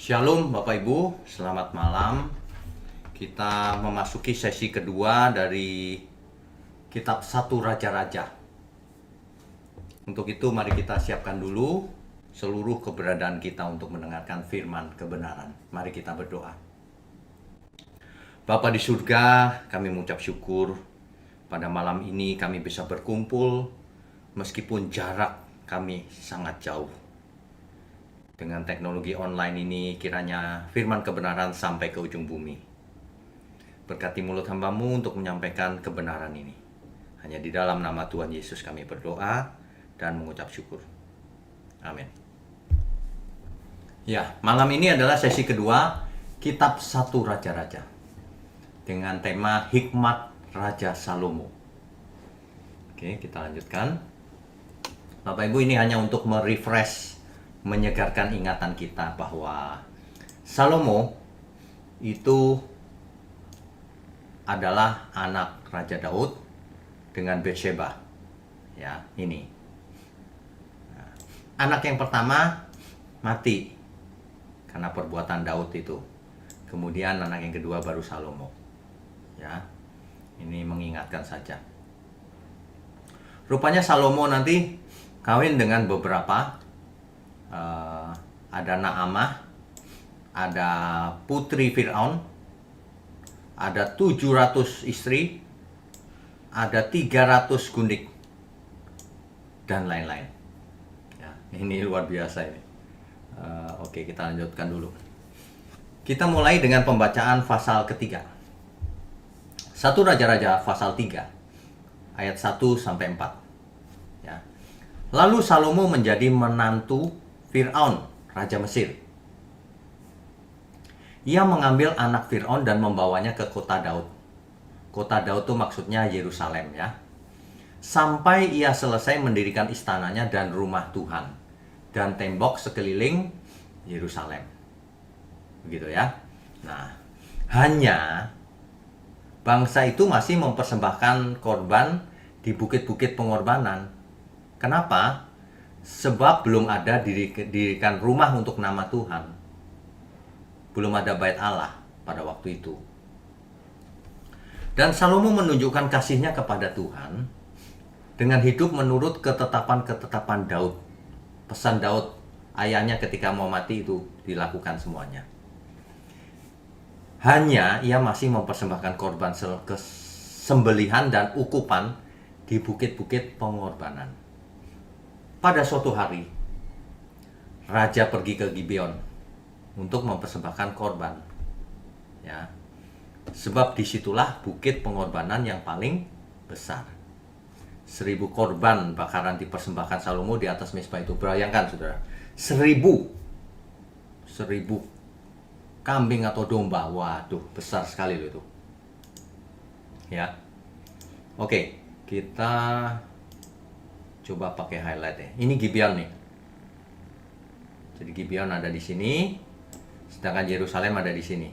Shalom Bapak Ibu, selamat malam. Kita memasuki sesi kedua dari kitab 1 Raja-Raja. Untuk itu mari kita siapkan dulu seluruh keberadaan kita untuk mendengarkan firman kebenaran. Mari kita berdoa. Bapa di surga, kami mengucap syukur pada malam ini kami bisa berkumpul meskipun jarak kami sangat jauh. Dengan teknologi online ini, kiranya firman kebenaran sampai ke ujung bumi. Berkati mulut hamba-Mu untuk menyampaikan kebenaran ini. Hanya di dalam nama Tuhan Yesus kami berdoa dan mengucap syukur. Amin. Ya, malam ini adalah sesi kedua kitab 1 Raja-Raja. Dengan tema Hikmat Raja Salomo. Oke, kita lanjutkan. Bapak Ibu, ini hanya untuk menyegarkan ingatan kita bahwa Salomo itu adalah anak Raja Daud dengan Batsheba. Ya, ini. Nah, anak yang pertama mati karena perbuatan Daud itu. Kemudian anak yang kedua baru Salomo. Ya. Ini mengingatkan saja. Rupanya Salomo nanti kawin dengan beberapa ada Naamah, ada putri Fir'aun, ada 700 istri, ada 300 gundik, dan lain-lain. Ya, ini luar biasa ini. Oke, kita lanjutkan dulu. Kita mulai dengan pembacaan pasal ketiga. 1 Raja-Raja pasal 3, ayat 1 sampai 4. Ya. Lalu Salomo menjadi menantu Fir'aun, Raja Mesir. Ia mengambil anak Fir'aun dan membawanya ke kota Daud. Kota Daud itu maksudnya Yerusalem ya. Sampai ia selesai mendirikan istananya dan rumah Tuhan. Dan tembok sekeliling Yerusalem. Begitu ya. Nah, hanya bangsa itu masih mempersembahkan korban di bukit-bukit pengorbanan. Kenapa? Sebab belum ada dirikan rumah untuk nama Tuhan. Belum ada bait Allah pada waktu itu. Dan Salomo menunjukkan kasihnya kepada Tuhan dengan hidup menurut ketetapan-ketetapan Daud. Pesan Daud ayahnya ketika mau mati itu dilakukan semuanya. Hanya ia masih mempersembahkan korban sembelihan dan ukupan di bukit-bukit pengorbanan. Pada suatu hari, raja pergi ke Gibeon untuk mempersembahkan korban. Ya. Sebab disitulah bukit pengorbanan yang paling besar. 1000 korban bakaran dipersembahkan Salomo di atas mezbah itu. Bayangkan saudara, 1000 kambing atau domba. Waduh, besar sekali loh itu. Ya. Oke, kita coba pakai highlight ya. Ini Gibeon nih. Jadi Gibeon ada di sini, sedangkan Yerusalem ada di sini.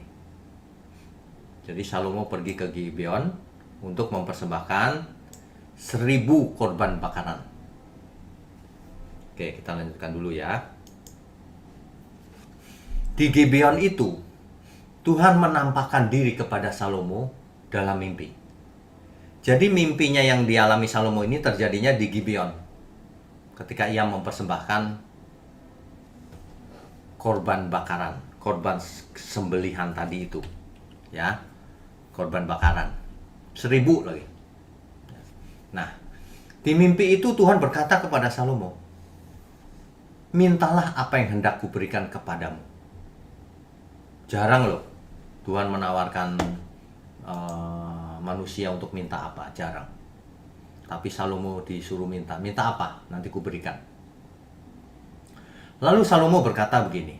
Jadi Salomo pergi ke Gibeon untuk mempersembahkan 1000 korban bakaran. Oke, kita lanjutkan dulu ya. Di Gibeon itu, Tuhan menampakkan diri kepada Salomo dalam mimpi. Jadi mimpinya yang dialami Salomo ini terjadinya di Gibeon. Ketika ia mempersembahkan korban bakaran, korban sembelihan tadi itu. Ya, korban bakaran. 1000 lagi. Nah, di mimpi itu Tuhan berkata kepada Salomo, mintalah apa yang hendak kuberikan kepadamu. Jarang loh Tuhan menawarkan manusia untuk minta apa, jarang. Tapi Salomo disuruh minta apa? Nanti kuberikan. Lalu Salomo berkata begini,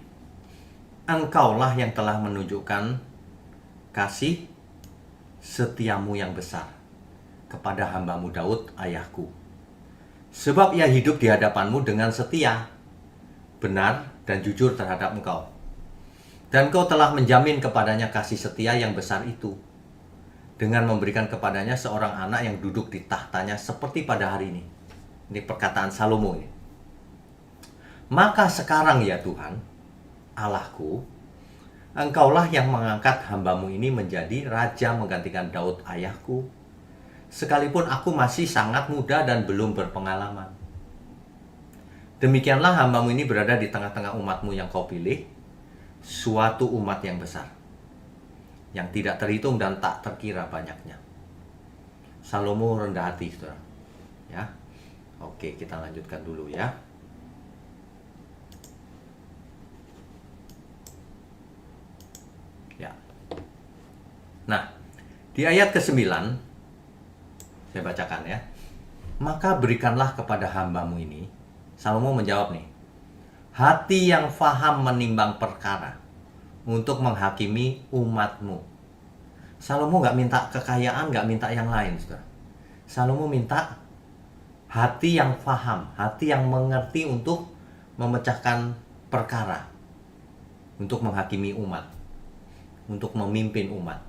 engkaulah yang telah menunjukkan kasih setiamu yang besar kepada hambamu Daud ayahku. Sebab ia hidup di hadapanmu dengan setia, benar dan jujur terhadap engkau. Dan kau telah menjamin kepadanya kasih setia yang besar itu, dengan memberikan kepadanya seorang anak yang duduk di tahtanya seperti pada hari ini. Ini perkataan Salomo ini. Maka sekarang ya Tuhan, Allahku, Engkaulah yang mengangkat hambamu ini menjadi raja menggantikan Daud ayahku, sekalipun aku masih sangat muda dan belum berpengalaman. Demikianlah hambamu ini berada di tengah-tengah umatmu yang kau pilih, suatu umat yang besar, yang tidak terhitung dan tak terkira banyaknya. Salomo rendah hati, saudara. Ya, oke, kita lanjutkan dulu ya. Ya. Nah, di ayat ke-9 saya bacakan ya. Maka berikanlah kepada hambamu ini. Salomo menjawab nih, hati yang faham menimbang perkara untuk menghakimi umatmu. Salomo nggak minta kekayaan, nggak minta yang lain, saudara. Salomo minta hati yang faham, hati yang mengerti untuk memecahkan perkara, untuk menghakimi umat, untuk memimpin umat,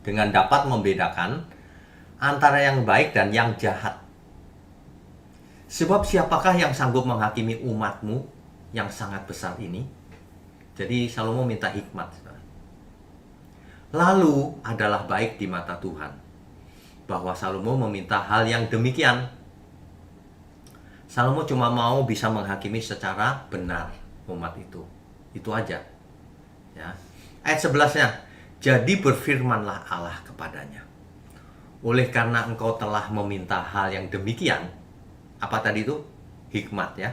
dengan dapat membedakan antara yang baik dan yang jahat. Sebab siapakah yang sanggup menghakimi umatmu yang sangat besar ini? Jadi Salomo minta hikmat. Lalu adalah baik di mata Tuhan bahwa Salomo meminta hal yang demikian. Salomo cuma mau bisa menghakimi secara benar umat itu. Itu aja. Ya. Ayat 11-nya. Jadi berfirmanlah Allah kepadanya, oleh karena engkau telah meminta hal yang demikian. Apa tadi itu? Hikmat ya.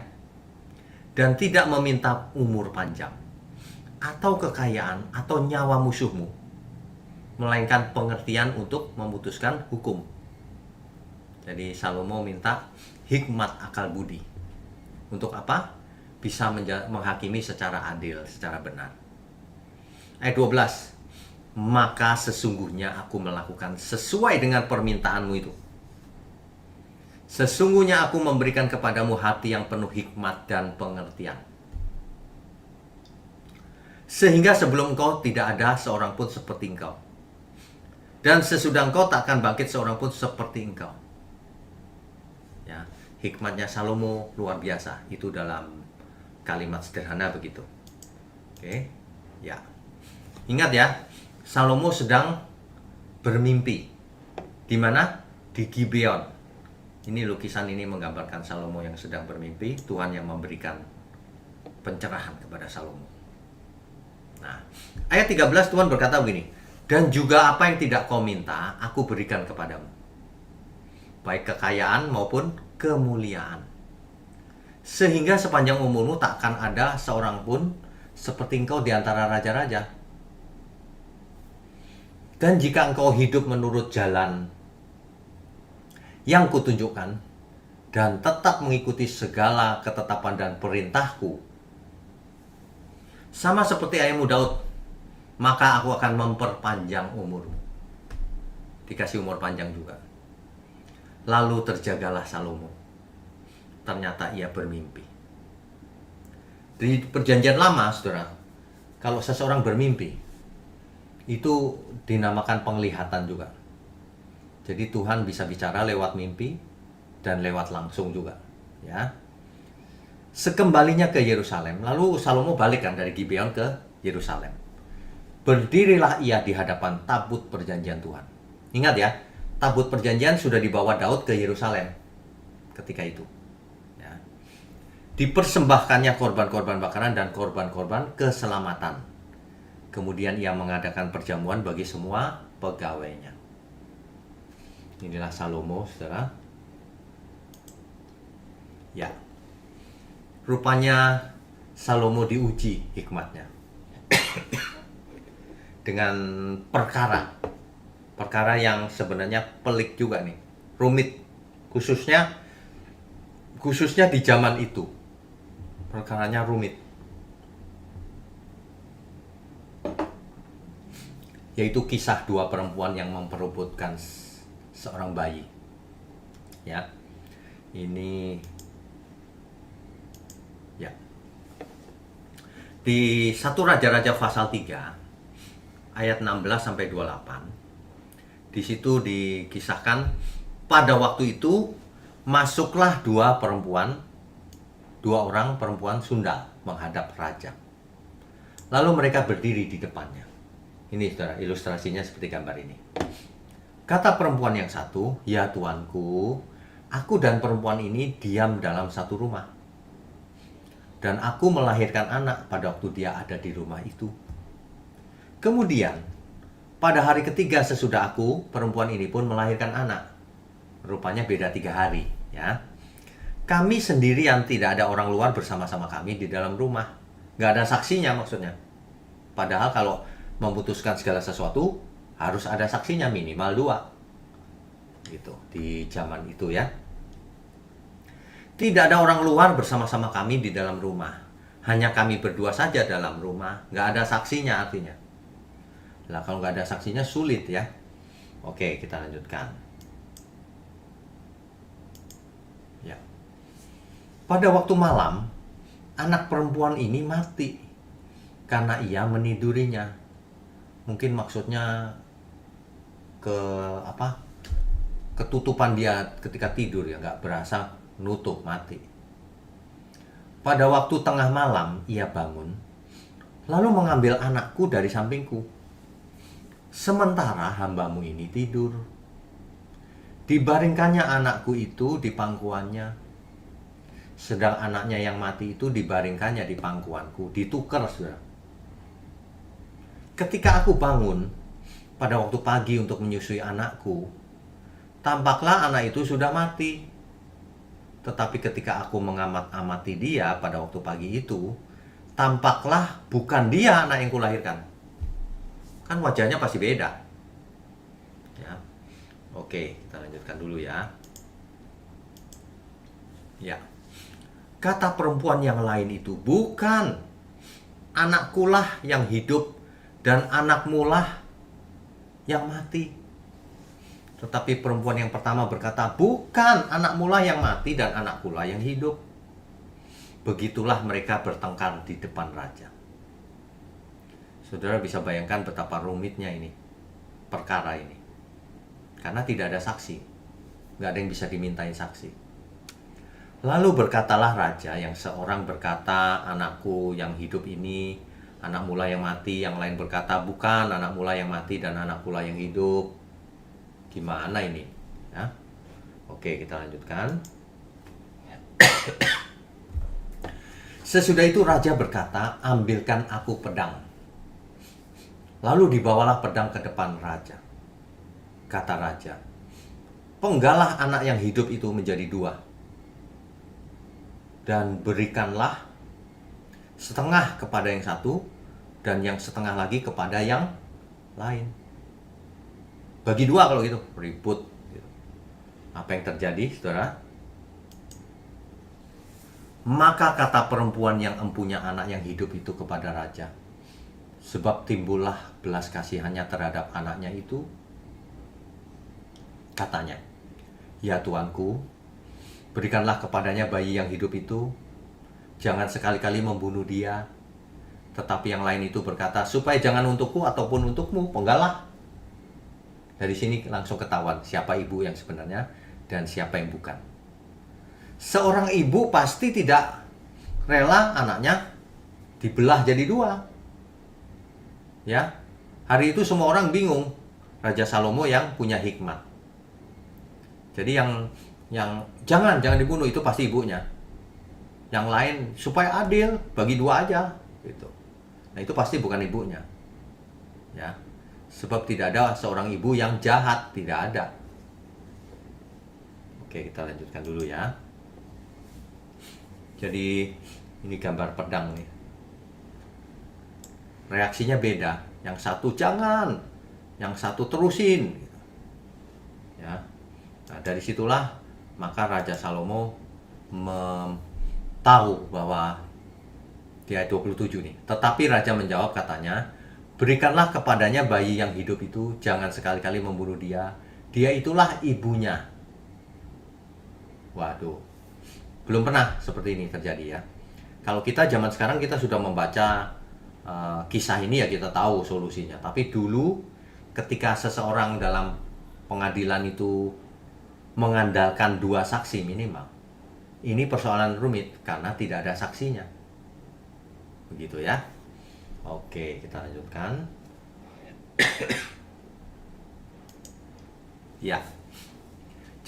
Dan tidak meminta umur panjang, atau kekayaan, atau nyawa musuhmu, melainkan pengertian untuk memutuskan hukum. Jadi Salomo minta hikmat akal budi. Untuk apa? Bisa menghakimi secara adil, secara benar. Ayat 12. Maka sesungguhnya aku melakukan sesuai dengan permintaanmu itu. Sesungguhnya aku memberikan kepadamu hati yang penuh hikmat dan pengertian, sehingga sebelum engkau tidak ada seorang pun seperti engkau, dan sesudah engkau tak akan bangkit seorang pun seperti engkau. Ya, hikmatnya Salomo luar biasa. Itu dalam kalimat sederhana begitu. Oke, ya. Ingat ya, Salomo sedang bermimpi. Di mana? Di Gibeon. Ini lukisan ini menggambarkan Salomo yang sedang bermimpi. Tuhan yang memberikan pencerahan kepada Salomo. Nah, ayat 13 Tuhan berkata begini, dan juga apa yang tidak kau minta, aku berikan kepadamu, baik kekayaan maupun kemuliaan, sehingga sepanjang umurmu tak akan ada seorang pun seperti engkau di antara raja-raja. Dan jika engkau hidup menurut jalan yang kutunjukkan dan tetap mengikuti segala ketetapan dan perintahku, sama seperti ayahmu Daud, maka aku akan memperpanjang umurmu. Dikasih umur panjang juga. Lalu terjagalah Salomo. Ternyata ia bermimpi. Di perjanjian lama, saudara, kalau seseorang bermimpi, itu dinamakan penglihatan juga. Jadi Tuhan bisa bicara lewat mimpi dan lewat langsung juga, ya. Sekembalinya ke Yerusalem, lalu Salomo balik kan dari Gibeon ke Yerusalem. Berdirilah ia di hadapan tabut perjanjian Tuhan. Ingat ya, tabut perjanjian sudah dibawa Daud ke Yerusalem ketika itu. Ya. Dipersembahkannya korban-korban bakaran dan korban-korban keselamatan. Kemudian ia mengadakan perjamuan bagi semua pegawainya. Inilah Salomo, saudara. Ya. Rupanya Salomo diuji hikmatnya. Dengan perkara yang sebenarnya pelik juga nih. Rumit. Khususnya di zaman itu. Perkaranya rumit. Yaitu kisah dua perempuan yang memperebutkan seorang bayi. Ya. Ini ya. Di 1 Raja-Raja pasal 3 ayat 16 sampai 28. Di situ dikisahkan pada waktu itu masuklah dua orang perempuan sundal menghadap raja. Lalu mereka berdiri di depannya. Ini saudara, ilustrasinya seperti gambar ini. Kata perempuan yang satu, "Ya tuanku, aku dan perempuan ini diam dalam satu rumah. Dan aku melahirkan anak pada waktu dia ada di rumah itu. Kemudian, pada hari ketiga sesudah aku, perempuan ini pun melahirkan anak." Rupanya beda 3 hari, ya. "Kami sendirian, tidak ada orang luar bersama-sama kami di dalam rumah." Nggak ada saksinya maksudnya. Padahal kalau memutuskan segala sesuatu, harus ada saksinya minimal 2. Gitu, di zaman itu ya. "Tidak ada orang luar bersama-sama kami di dalam rumah. Hanya kami berdua saja dalam rumah." Nggak ada saksinya artinya. Lah kalau nggak ada saksinya sulit ya. Oke, kita lanjutkan. Ya. "Pada waktu malam, anak perempuan ini mati karena ia menidurinya." Mungkin maksudnya ketutupan dia ketika tidur ya, nggak berasa nutup, mati. "Pada waktu tengah malam ia bangun, lalu mengambil anakku dari sampingku. Sementara hambamu ini tidur. Dibaringkannya anakku itu di pangkuannya, sedang anaknya yang mati itu dibaringkannya di pangkuanku." Ditukar, saudara. "Ketika aku bangun pada waktu pagi untuk menyusui anakku, tampaklah anak itu sudah mati. Tetapi ketika aku mengamat-amati dia pada waktu pagi itu, tampaklah bukan dia anak yang kulahirkan." Kan wajahnya pasti beda. Ya. Oke, kita lanjutkan dulu ya. Ya. "Kata perempuan yang lain itu, 'Bukan, anakkulah yang hidup dan anakmulah yang mati.' Tetapi perempuan yang pertama berkata, 'Bukan, anakmulah yang mati dan anakkulah yang hidup.' Begitulah mereka bertengkar di depan raja." Saudara bisa bayangkan betapa rumitnya ini perkara ini. Karena tidak ada saksi. Nggak ada yang bisa dimintain saksi. "Lalu berkatalah raja, yang seorang berkata, 'Anakku yang hidup ini, anakmulah yang mati.' Yang lain berkata, 'Bukan, anakmulah yang mati dan anakkulah yang hidup.'" Gimana ini? Ya. Oke, kita lanjutkan. "Sesudah itu raja berkata, 'Ambilkan aku pedang.' Lalu dibawalah pedang ke depan raja. Kata raja, 'Penggalah anak yang hidup itu menjadi 2. Dan berikanlah setengah kepada yang satu, dan yang setengah lagi kepada yang lain.'" Bagi 2 kalau gitu, ribut. Apa yang terjadi, saudara? "Maka kata perempuan yang empunya anak yang hidup itu kepada raja, sebab timbullah belas kasihannya terhadap anaknya itu. Katanya, 'Ya tuanku, berikanlah kepadanya bayi yang hidup itu. Jangan sekali-kali membunuh dia.' Tetapi yang lain itu berkata, 'Supaya jangan untukku ataupun untukmu, penggalah.' Dari sini langsung ketahuan siapa ibu yang sebenarnya dan siapa yang bukan. Seorang ibu pasti tidak rela anaknya dibelah jadi 2. Ya, hari itu semua orang bingung. Raja Salomo yang punya hikmat. Jadi yang jangan dibunuh itu pasti ibunya. Yang lain supaya adil, bagi 2 aja gitu. Nah, itu pasti bukan ibunya. Ya. Sebab tidak ada seorang ibu yang jahat, tidak ada. Oke, kita lanjutkan dulu ya. Jadi ini gambar pedang nih. Reaksinya beda. Yang satu jangan, yang satu terusin. Ya. Nah, dari situlah maka Raja Salomo tahu bahwa di ayat 27 nih. Tetapi raja menjawab katanya, "Berikanlah kepadanya bayi yang hidup itu, jangan sekali-kali membunuh dia. Dia itulah ibunya." Waduh, belum pernah seperti ini terjadi ya. Kalau kita zaman sekarang kita sudah membaca kisah ini ya kita tahu solusinya. Tapi dulu ketika seseorang dalam pengadilan itu mengandalkan 2 saksi minimal, ini persoalan rumit karena tidak ada saksinya. Begitu ya. Oke, kita lanjutkan. Ya.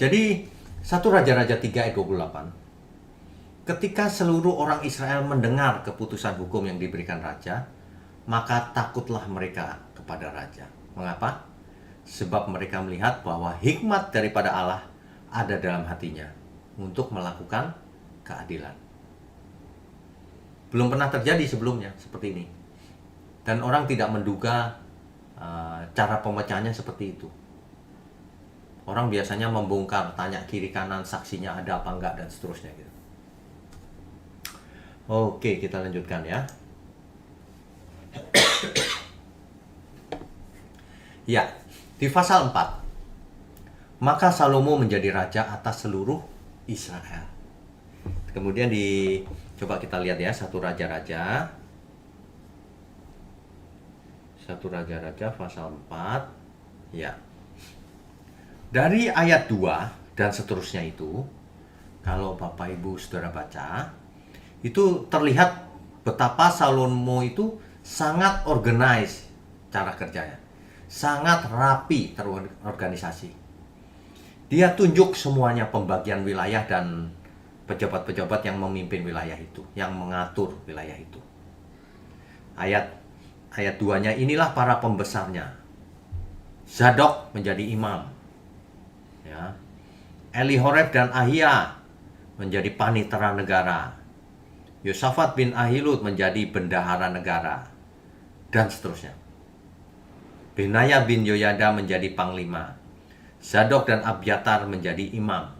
Jadi 1 Raja-Raja 3 ayat 28. Ketika seluruh orang Israel mendengar keputusan hukum yang diberikan raja, maka takutlah mereka kepada raja. Mengapa? Sebab mereka melihat bahwa hikmat daripada Allah ada dalam hatinya untuk melakukan keadilan. Belum pernah terjadi sebelumnya seperti ini. Dan orang tidak menduga cara pemecahannya seperti itu. Orang biasanya membongkar, tanya kiri kanan, saksinya ada apa enggak, dan seterusnya gitu. Oke, kita lanjutkan ya. Ya, di pasal 4. Maka Salomo menjadi raja atas seluruh Israel. Kemudian coba kita lihat ya, 1 Raja-Raja. 1 Raja-Raja pasal 4. Ya. Dari ayat 2 dan seterusnya itu, kalau Bapak Ibu Saudara baca, itu terlihat betapa Salomo itu sangat organize cara kerjanya. Sangat rapi terorganisasi. Dia tunjuk semuanya pembagian wilayah dan pejabat-pejabat yang memimpin wilayah itu, yang mengatur wilayah itu. Ayat 2-nya, inilah para pembesarnya. Zadok menjadi imam. Ya. Elihoref dan Ahia menjadi panitera negara. Yosafat bin Ahilud menjadi bendahara negara, dan seterusnya. Benaya bin Yoyada menjadi panglima. Zadok dan Abiatar menjadi imam.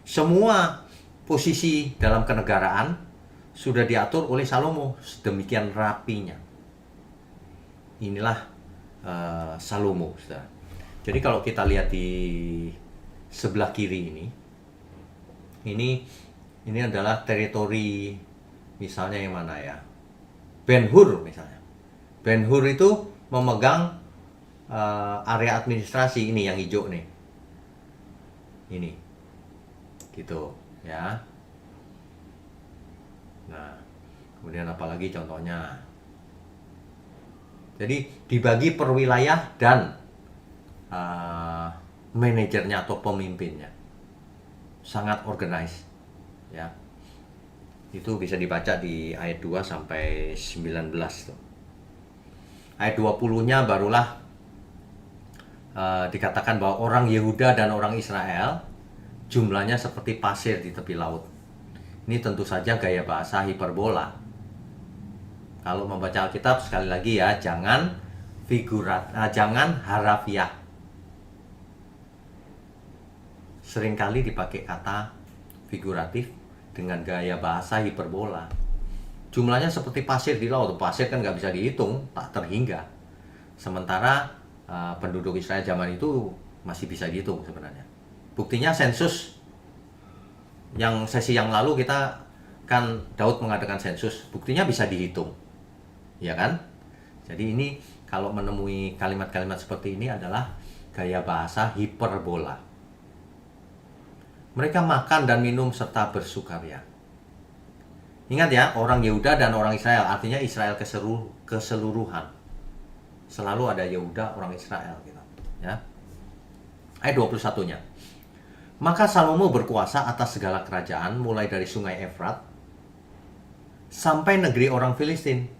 Semua posisi dalam kenegaraan sudah diatur oleh Salomo sedemikian rapinya. Inilah Salomo. Jadi kalau kita lihat di sebelah kiri ini adalah teritori, misalnya yang mana ya? Ben-Hur misalnya. Ben-Hur itu memegang area administrasi ini yang hijau nih. Ini. Gitu, ya. Nah, kemudian apalagi contohnya? Jadi dibagi per wilayah dan manajernya atau pemimpinnya. Sangat organized. Ya. Itu bisa dibaca di ayat 2 sampai 19 tuh. Ayat 20-nya barulah dikatakan bahwa orang Yehuda dan orang Israel jumlahnya seperti pasir di tepi laut. Ini tentu saja gaya bahasa hiperbola. Kalau membaca Alkitab, sekali lagi ya, jangan jangan harafiah. Seringkali dipakai kata figuratif dengan gaya bahasa hiperbola. Jumlahnya seperti pasir di laut. Pasir kan nggak bisa dihitung, tak terhingga. Sementara penduduk Israel zaman itu masih bisa dihitung sebenarnya. Buktinya sensus yang sesi yang lalu kita kan Daud mengadakan sensus, buktinya bisa dihitung, ya kan? Jadi ini kalau menemui kalimat-kalimat seperti ini adalah gaya bahasa hiperbola. Mereka makan dan minum serta bersukaria. Ingat ya, orang Yehuda dan orang Israel, artinya Israel keseluruhan. Selalu ada Yehuda, orang Israel gitu, ya. Ayat 21-nya. Maka Salomo berkuasa atas segala kerajaan mulai dari sungai Efrat sampai negeri orang Filistin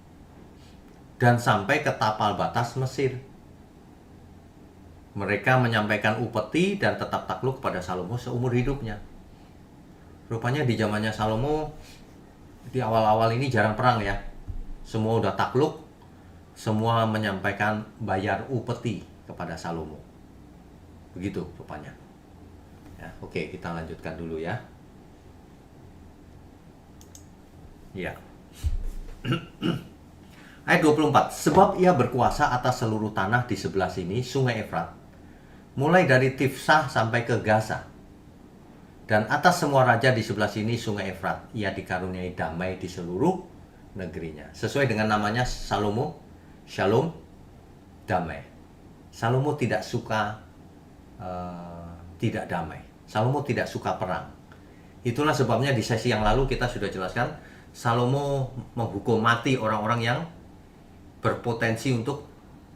dan sampai ke tapal batas Mesir. Mereka menyampaikan upeti dan tetap takluk kepada Salomo seumur hidupnya. Rupanya di zamannya Salomo, di awal-awal ini jarang perang ya. Semua udah takluk, semua menyampaikan bayar upeti kepada Salomo. Begitu rupanya. Ya, oke, kita lanjutkan dulu ya. Ya. Ayat 24. Sebab ia berkuasa atas seluruh tanah di sebelah sini, sungai Efrat, mulai dari Tifsah sampai ke Gaza. Dan atas semua raja di sebelah sini, sungai Efrat, ia dikaruniai damai di seluruh negerinya. Sesuai dengan namanya Salomo, Shalom, damai. Salomo tidak suka tidak damai. Salomo tidak suka perang. Itulah sebabnya di sesi yang lalu kita sudah jelaskan, Salomo menghukum mati orang-orang yang berpotensi untuk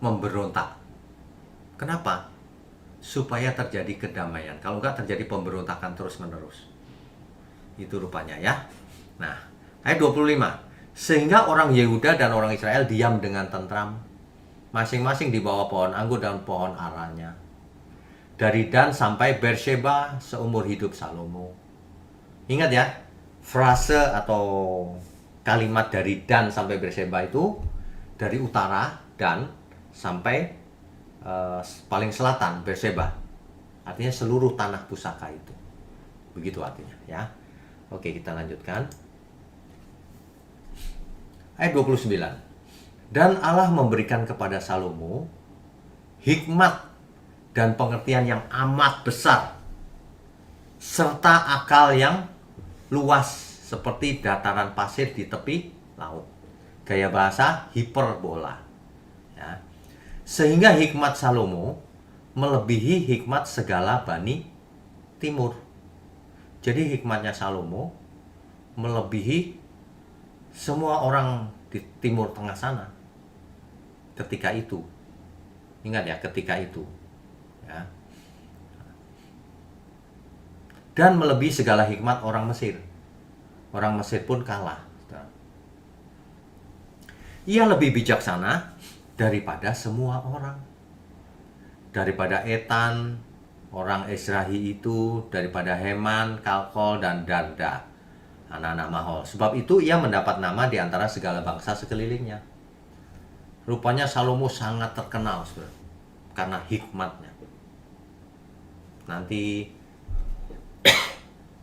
memberontak. Kenapa? Supaya terjadi kedamaian. Kalau enggak terjadi pemberontakan terus-menerus. Itu rupanya ya. Nah, ayat 25. Sehingga orang Yehuda dan orang Israel diam dengan tentram, masing-masing di bawah pohon anggur dan pohon aranya. Dari Dan sampai Beersheba seumur hidup Salomo. Ingat ya, frase atau kalimat dari Dan sampai Beersheba itu dari utara Dan sampai paling selatan Beersheba. Artinya seluruh tanah pusaka itu. Begitu artinya ya. Oke, kita lanjutkan. Ayat 29. Dan Allah memberikan kepada Salomo hikmat dan pengertian yang amat besar, serta akal yang luas seperti dataran pasir di tepi laut. Gaya bahasa hiperbola. Ya. Sehingga hikmat Salomo melebihi hikmat segala Bani Timur. Jadi hikmatnya Salomo melebihi semua orang di Timur Tengah sana ketika itu. Ingat ya, ketika itu ya. Dan melebihi segala hikmat orang Mesir. Orang Mesir pun kalah. Ia lebih bijaksana daripada semua orang. Daripada Etan, orang Ezrahi itu, daripada Heman, Kalkol, dan Darda, anak-anak Mahol. Sebab itu ia mendapat nama di antara segala bangsa sekelilingnya. Rupanya Salomo sangat terkenal karena hikmatnya. Nanti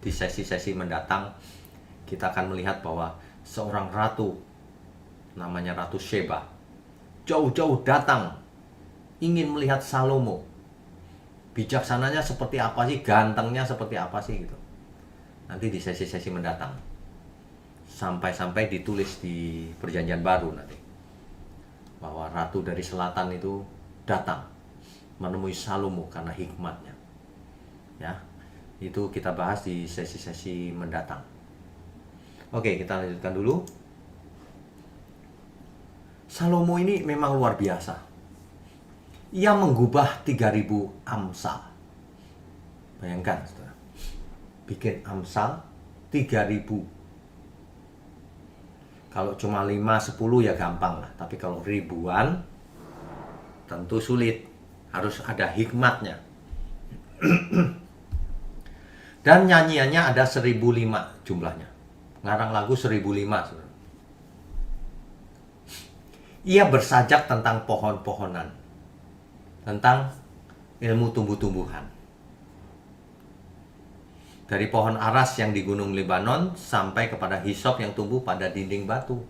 di sesi-sesi mendatang kita akan melihat bahwa seorang ratu namanya Ratu Sheba jauh-jauh datang ingin melihat Salomo. Bijaksananya seperti apa sih, gantengnya seperti apa sih gitu. Nanti di sesi-sesi mendatang. Sampai-sampai ditulis di Perjanjian Baru nanti. Bahwa ratu dari selatan itu datang menemui Salomo karena hikmatnya. Ya. Itu kita bahas di sesi-sesi mendatang. Oke, kita lanjutkan dulu. Salomo ini memang luar biasa. Ia menggubah 3.000 amsal. Bayangkan, saudara. Bikin amsal 3.000. Kalau cuma 5-10 ya gampang lah. Tapi kalau ribuan, tentu sulit. Harus ada hikmatnya. Dan nyanyiannya ada 1.005 jumlahnya. Ngarang lagu 1.005, saudara. Ia bersajak tentang pohon-pohonan, tentang ilmu tumbuh-tumbuhan. Dari pohon aras yang di gunung Lebanon sampai kepada hisop yang tumbuh pada dinding batu.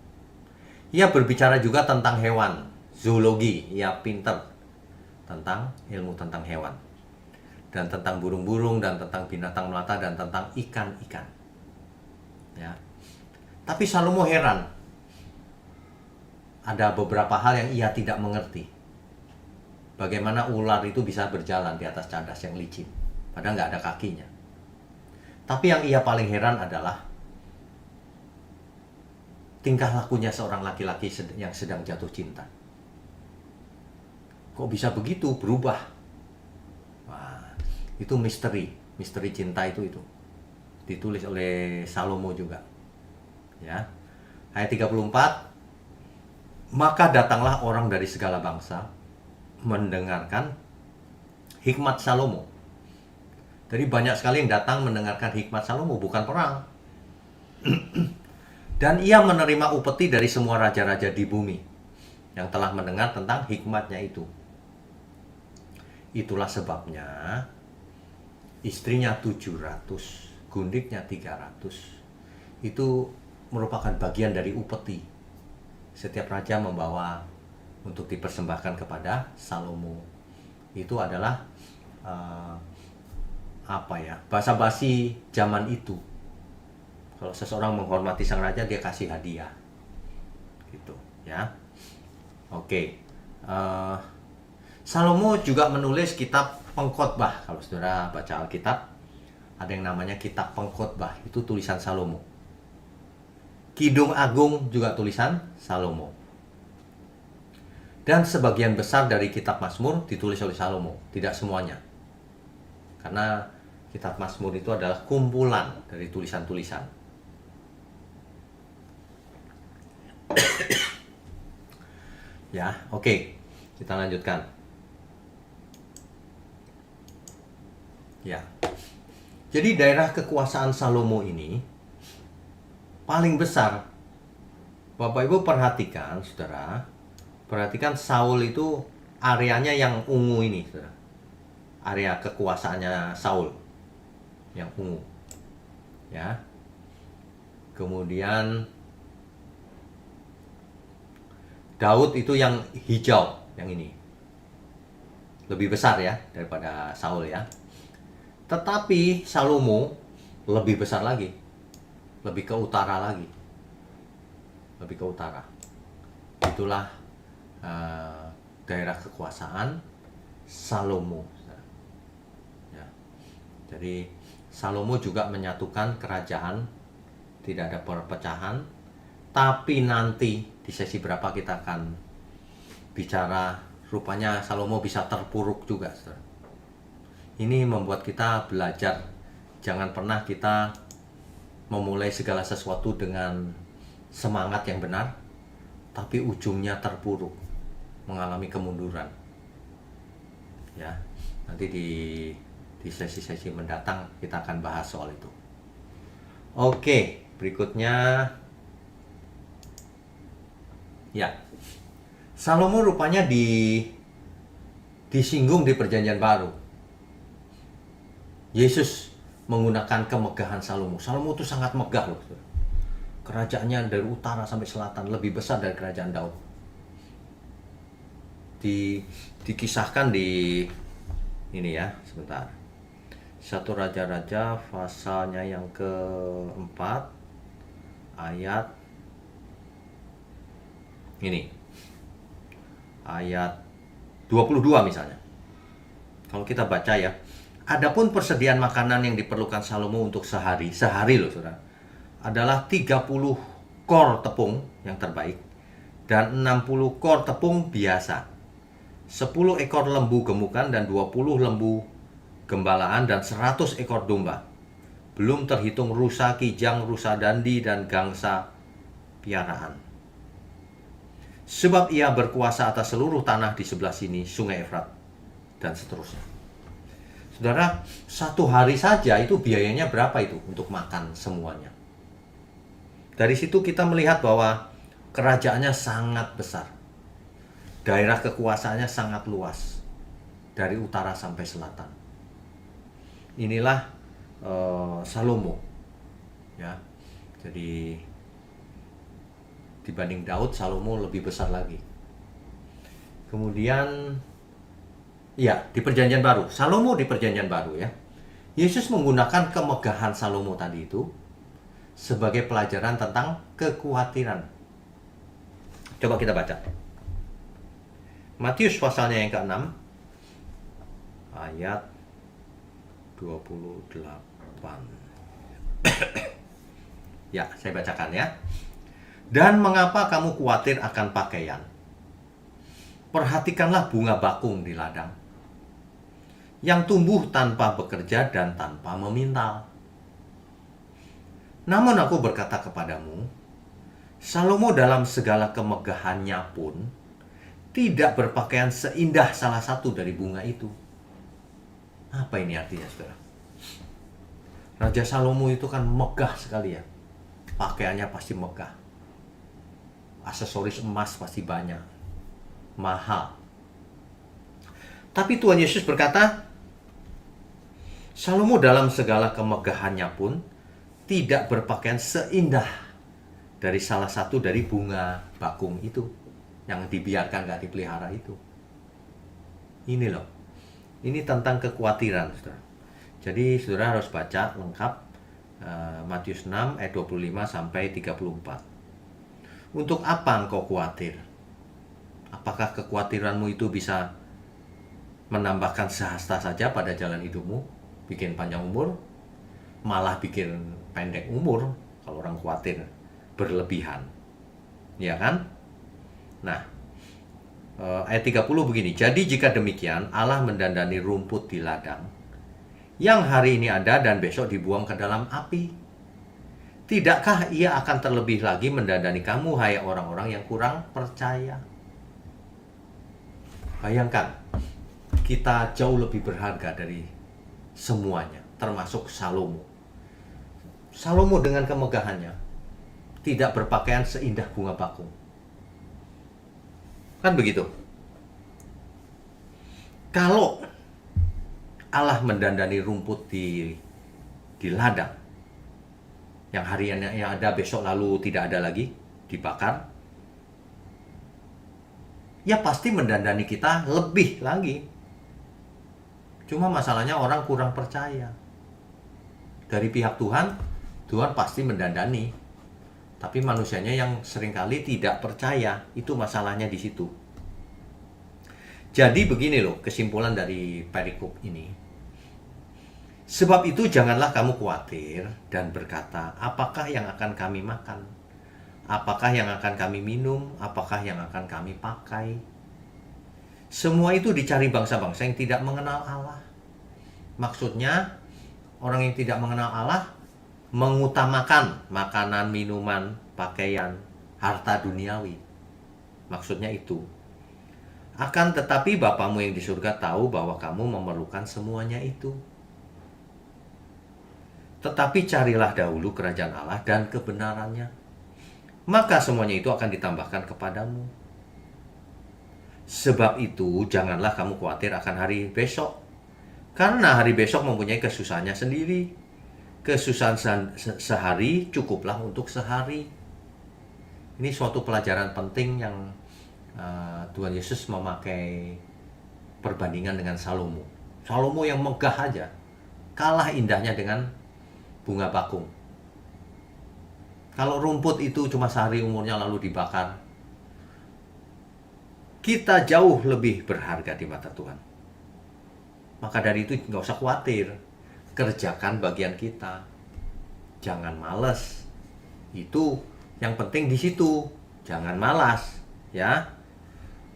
Ia berbicara juga tentang hewan, zoologi. Ia pintar tentang ilmu tentang hewan, dan tentang burung-burung, dan tentang binatang melata, dan tentang ikan-ikan. Ya. Tapi Salomo heran. Ada beberapa hal yang ia tidak mengerti. Bagaimana ular itu bisa berjalan di atas cadas yang licin, padahal nggak ada kakinya. Tapi yang ia paling heran adalah tingkah lakunya seorang laki-laki yang sedang jatuh cinta. Kok bisa begitu berubah? Wah, itu misteri cinta itu ditulis oleh Salomo juga. Ya, ayat 34. Maka datanglah orang dari segala bangsa mendengarkan hikmat Salomo. Jadi banyak sekali yang datang mendengarkan hikmat Salomo, bukan perang. Dan ia menerima upeti dari semua raja-raja di bumi yang telah mendengar tentang hikmatnya itu. Itulah sebabnya istrinya 700, gundiknya 300. Itu merupakan bagian dari upeti. Setiap raja membawa untuk dipersembahkan kepada Salomo. Itu adalah basa-basi zaman itu. Kalau seseorang menghormati sang raja, dia kasih hadiah, gitu ya. Oke. Salomo juga menulis kitab Pengkhotbah. Kalau saudara baca Alkitab, ada yang namanya kitab Pengkhotbah. Itu tulisan Salomo. Kidung Agung juga tulisan Salomo. Dan sebagian besar dari kitab Mazmur ditulis oleh Salomo, tidak semuanya. Karena kitab Mazmur itu adalah kumpulan dari tulisan-tulisan. Ya, oke. Kita lanjutkan. Ya. Jadi daerah kekuasaan Salomo ini paling besar. Bapak Ibu perhatikan, Saudara. Perhatikan Saul itu areanya yang ungu ini, Saudara. Area kekuasaannya Saul yang ungu. Ya. Kemudian Daud itu yang hijau, yang ini. Lebih besar ya daripada Saul ya. Tetapi Salomo lebih besar lagi. Lebih ke utara lagi. Lebih ke utara. Itulah daerah kekuasaan Salomo. Ya. Jadi Salomo juga menyatukan kerajaan, tidak ada perpecahan. Tapi nanti di sesi berapa kita akan bicara, rupanya Salomo bisa terpuruk juga. Ini membuat kita belajar, jangan pernah kita memulai segala sesuatu dengan semangat yang benar, tapi ujungnya terpuruk, mengalami kemunduran. Ya, nanti di sesi-sesi mendatang kita akan bahas soal itu. Oke, berikutnya. Ya, Salomo rupanya disinggung di Perjanjian Baru. Yesus menggunakan kemegahan Salomo. Salomo itu sangat megah loh. Kerajaannya dari utara sampai selatan lebih besar dari kerajaan Daud. Dikisahkan di ini ya, sebentar. 1 Raja-Raja pasalnya yang keempat ayat ini. Ayat 22 misalnya. Kalau kita baca ya, adapun persediaan makanan yang diperlukan Salomo untuk sehari loh Saudara, adalah 30 kor tepung yang terbaik dan 60 kor tepung biasa, 10 ekor lembu gemukan dan 20 lembu gembalaan dan 100 ekor domba. Belum terhitung rusa kijang, rusa dandi dan gangsa piaraan. Sebab ia berkuasa atas seluruh tanah di sebelah sini, sungai Efrat, dan seterusnya. Saudara, satu hari saja itu biayanya berapa itu untuk makan semuanya? Dari situ kita melihat bahwa kerajaannya sangat besar. Daerah kekuasaannya sangat luas. Dari utara sampai selatan. Inilah Salomo. Ya. Jadi dibanding Daud, Salomo lebih besar lagi. Kemudian ya, di Perjanjian Baru, Salomo di Perjanjian Baru ya. Yesus menggunakan kemegahan Salomo tadi itu sebagai pelajaran tentang kekhawatiran. Coba kita baca. Matius pasalnya yang ke-6 ayat 28. Ya, saya bacakan ya. Dan mengapa kamu khawatir akan pakaian? Perhatikanlah bunga bakung di ladang, yang tumbuh tanpa bekerja dan tanpa memintal. Namun aku berkata kepadamu, Salomo dalam segala kemegahannya pun tidak berpakaian seindah salah satu dari bunga itu. Apa ini artinya, saudara? Raja Salomo itu kan megah sekali ya. Pakaiannya pasti megah. Aksesoris emas pasti banyak. Mahal. Tapi Tuhan Yesus berkata, Salomo dalam segala kemegahannya pun tidak berpakaian seindah dari salah satu dari bunga bakung itu, yang dibiarkan gak dipelihara itu. Ini loh. Ini tentang kekhawatiran, saudara. Jadi saudara harus baca lengkap Matius 6 ayat 25 sampai 34. Untuk apa engkau khawatir? Apakah kekhawatiranmu itu bisa menambahkan sehasta saja pada jalan hidupmu, bikin panjang umur, malah bikin pendek umur kalau orang khawatir berlebihan, ya kan? Nah, Ayat 30 begini. Jadi jika demikian, Allah mendandani rumput di ladang, yang hari ini ada dan besok dibuang ke dalam api. Tidakkah ia akan terlebih lagi mendandani kamu, hai orang-orang yang kurang percaya? Bayangkan, kita jauh lebih berharga dari semuanya, termasuk Salomo. Salomo dengan kemegahannya tidak berpakaian seindah bunga bakung. Kan begitu. Kalau Allah mendandani rumput di ladang, yang hariannya yang ada besok lalu tidak ada lagi, dibakar, ya pasti mendandani kita lebih lagi. Cuma masalahnya orang kurang percaya. Dari pihak Tuhan, Tuhan pasti mendandani. Tapi manusianya yang seringkali tidak percaya, itu masalahnya di situ. Jadi begini loh, kesimpulan dari perikop ini. Sebab itu janganlah kamu khawatir dan berkata, apakah yang akan kami makan? Apakah yang akan kami minum? Apakah yang akan kami pakai? Semua itu dicari bangsa-bangsa yang tidak mengenal Allah. Maksudnya, orang yang tidak mengenal Allah mengutamakan makanan, minuman, pakaian, harta duniawi. Maksudnya itu. Akan tetapi Bapamu yang di surga tahu bahwa kamu memerlukan semuanya itu. Tetapi carilah dahulu kerajaan Allah dan kebenarannya, maka semuanya itu akan ditambahkan kepadamu. Sebab itu janganlah kamu khawatir akan hari besok, karena hari besok mempunyai kesusahannya sendiri. Kesusahan sehari cukuplah untuk sehari. Ini suatu pelajaran penting yang Tuhan Yesus memakai perbandingan dengan Salomo. Salomo yang megah aja, kalah indahnya dengan bunga bakung. Kalau rumput itu cuma sehari umurnya lalu dibakar, kita jauh lebih berharga di mata Tuhan. Maka dari itu nggak usah khawatir, kerjakan bagian kita, jangan malas. Itu yang penting di situ, jangan malas, ya.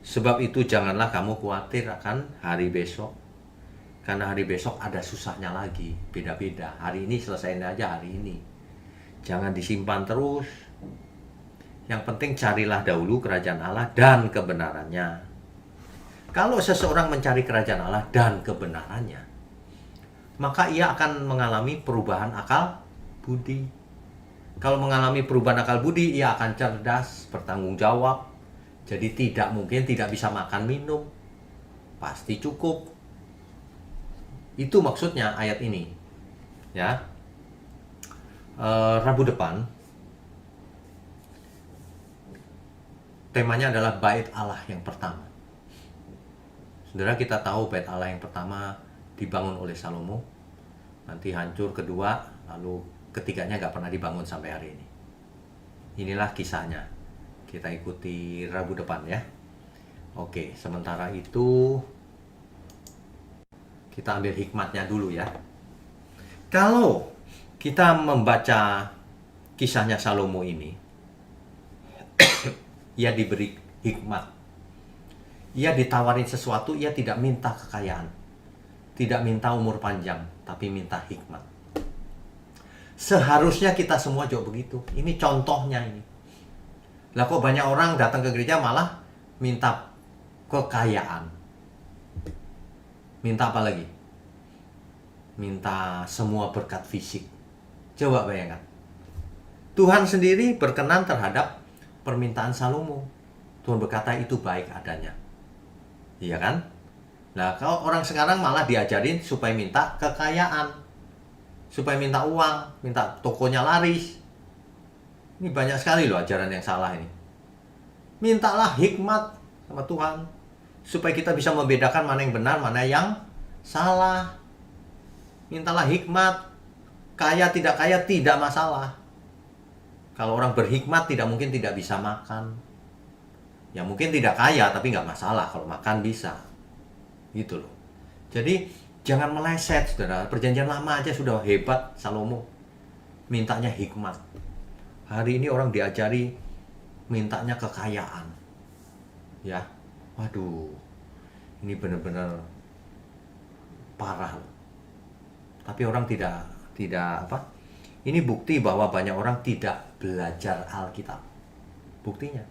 Sebab itu janganlah kamu khawatir akan hari besok, karena hari besok ada susahnya lagi, beda-beda. Hari ini selesaiin aja hari ini, jangan disimpan terus. Yang penting carilah dahulu kerajaan Allah dan kebenarannya. Kalau seseorang mencari kerajaan Allah dan kebenarannya, maka ia akan mengalami perubahan akal budi. Kalau mengalami perubahan akal budi, ia akan cerdas, bertanggung jawab. Jadi tidak mungkin tidak bisa makan minum, pasti cukup. Itu maksudnya ayat ini, ya. Rabu depan temanya adalah bait Allah yang pertama. Saudara, kita tahu bait Allah yang pertama dibangun oleh Salomo, nanti hancur kedua, lalu ketiganya nggak pernah dibangun sampai hari ini. Inilah kisahnya, kita ikuti Rabu depan ya. Oke, sementara itu kita ambil hikmatnya dulu ya. Kalau kita membaca kisahnya Salomo ini, ia diberi hikmat. Ia ditawarin sesuatu, ia tidak minta kekayaan, tidak minta umur panjang, tapi minta hikmat. Seharusnya kita semua juga begitu. Ini contohnya ini. Lah kok banyak orang datang ke gereja malah minta kekayaan. Minta apa lagi? Minta semua berkat fisik. Coba bayangkan. Tuhan sendiri berkenan terhadap permintaan Salomo. Tuhan berkata itu baik adanya. Iya kan? Nah, kalau orang sekarang malah diajarin supaya minta kekayaan, supaya minta uang, minta tokonya laris. Ini banyak sekali loh ajaran yang salah ini. Mintalah hikmat sama Tuhan, supaya kita bisa membedakan mana yang benar, mana yang salah. Mintalah hikmat. Kaya tidak kaya tidak masalah. Kalau orang berhikmat tidak mungkin tidak bisa makan. Ya mungkin tidak kaya tapi nggak masalah, kalau makan bisa. Gitu loh. Jadi jangan meleset, saudara. Perjanjian lama aja sudah hebat Salomo. Mintanya hikmat. Hari ini orang diajari mintanya kekayaan. Ya. Waduh, ini benar-benar parah loh. Tapi orang tidak apa? Ini bukti bahwa banyak orang tidak belajar Alkitab. Buktinya,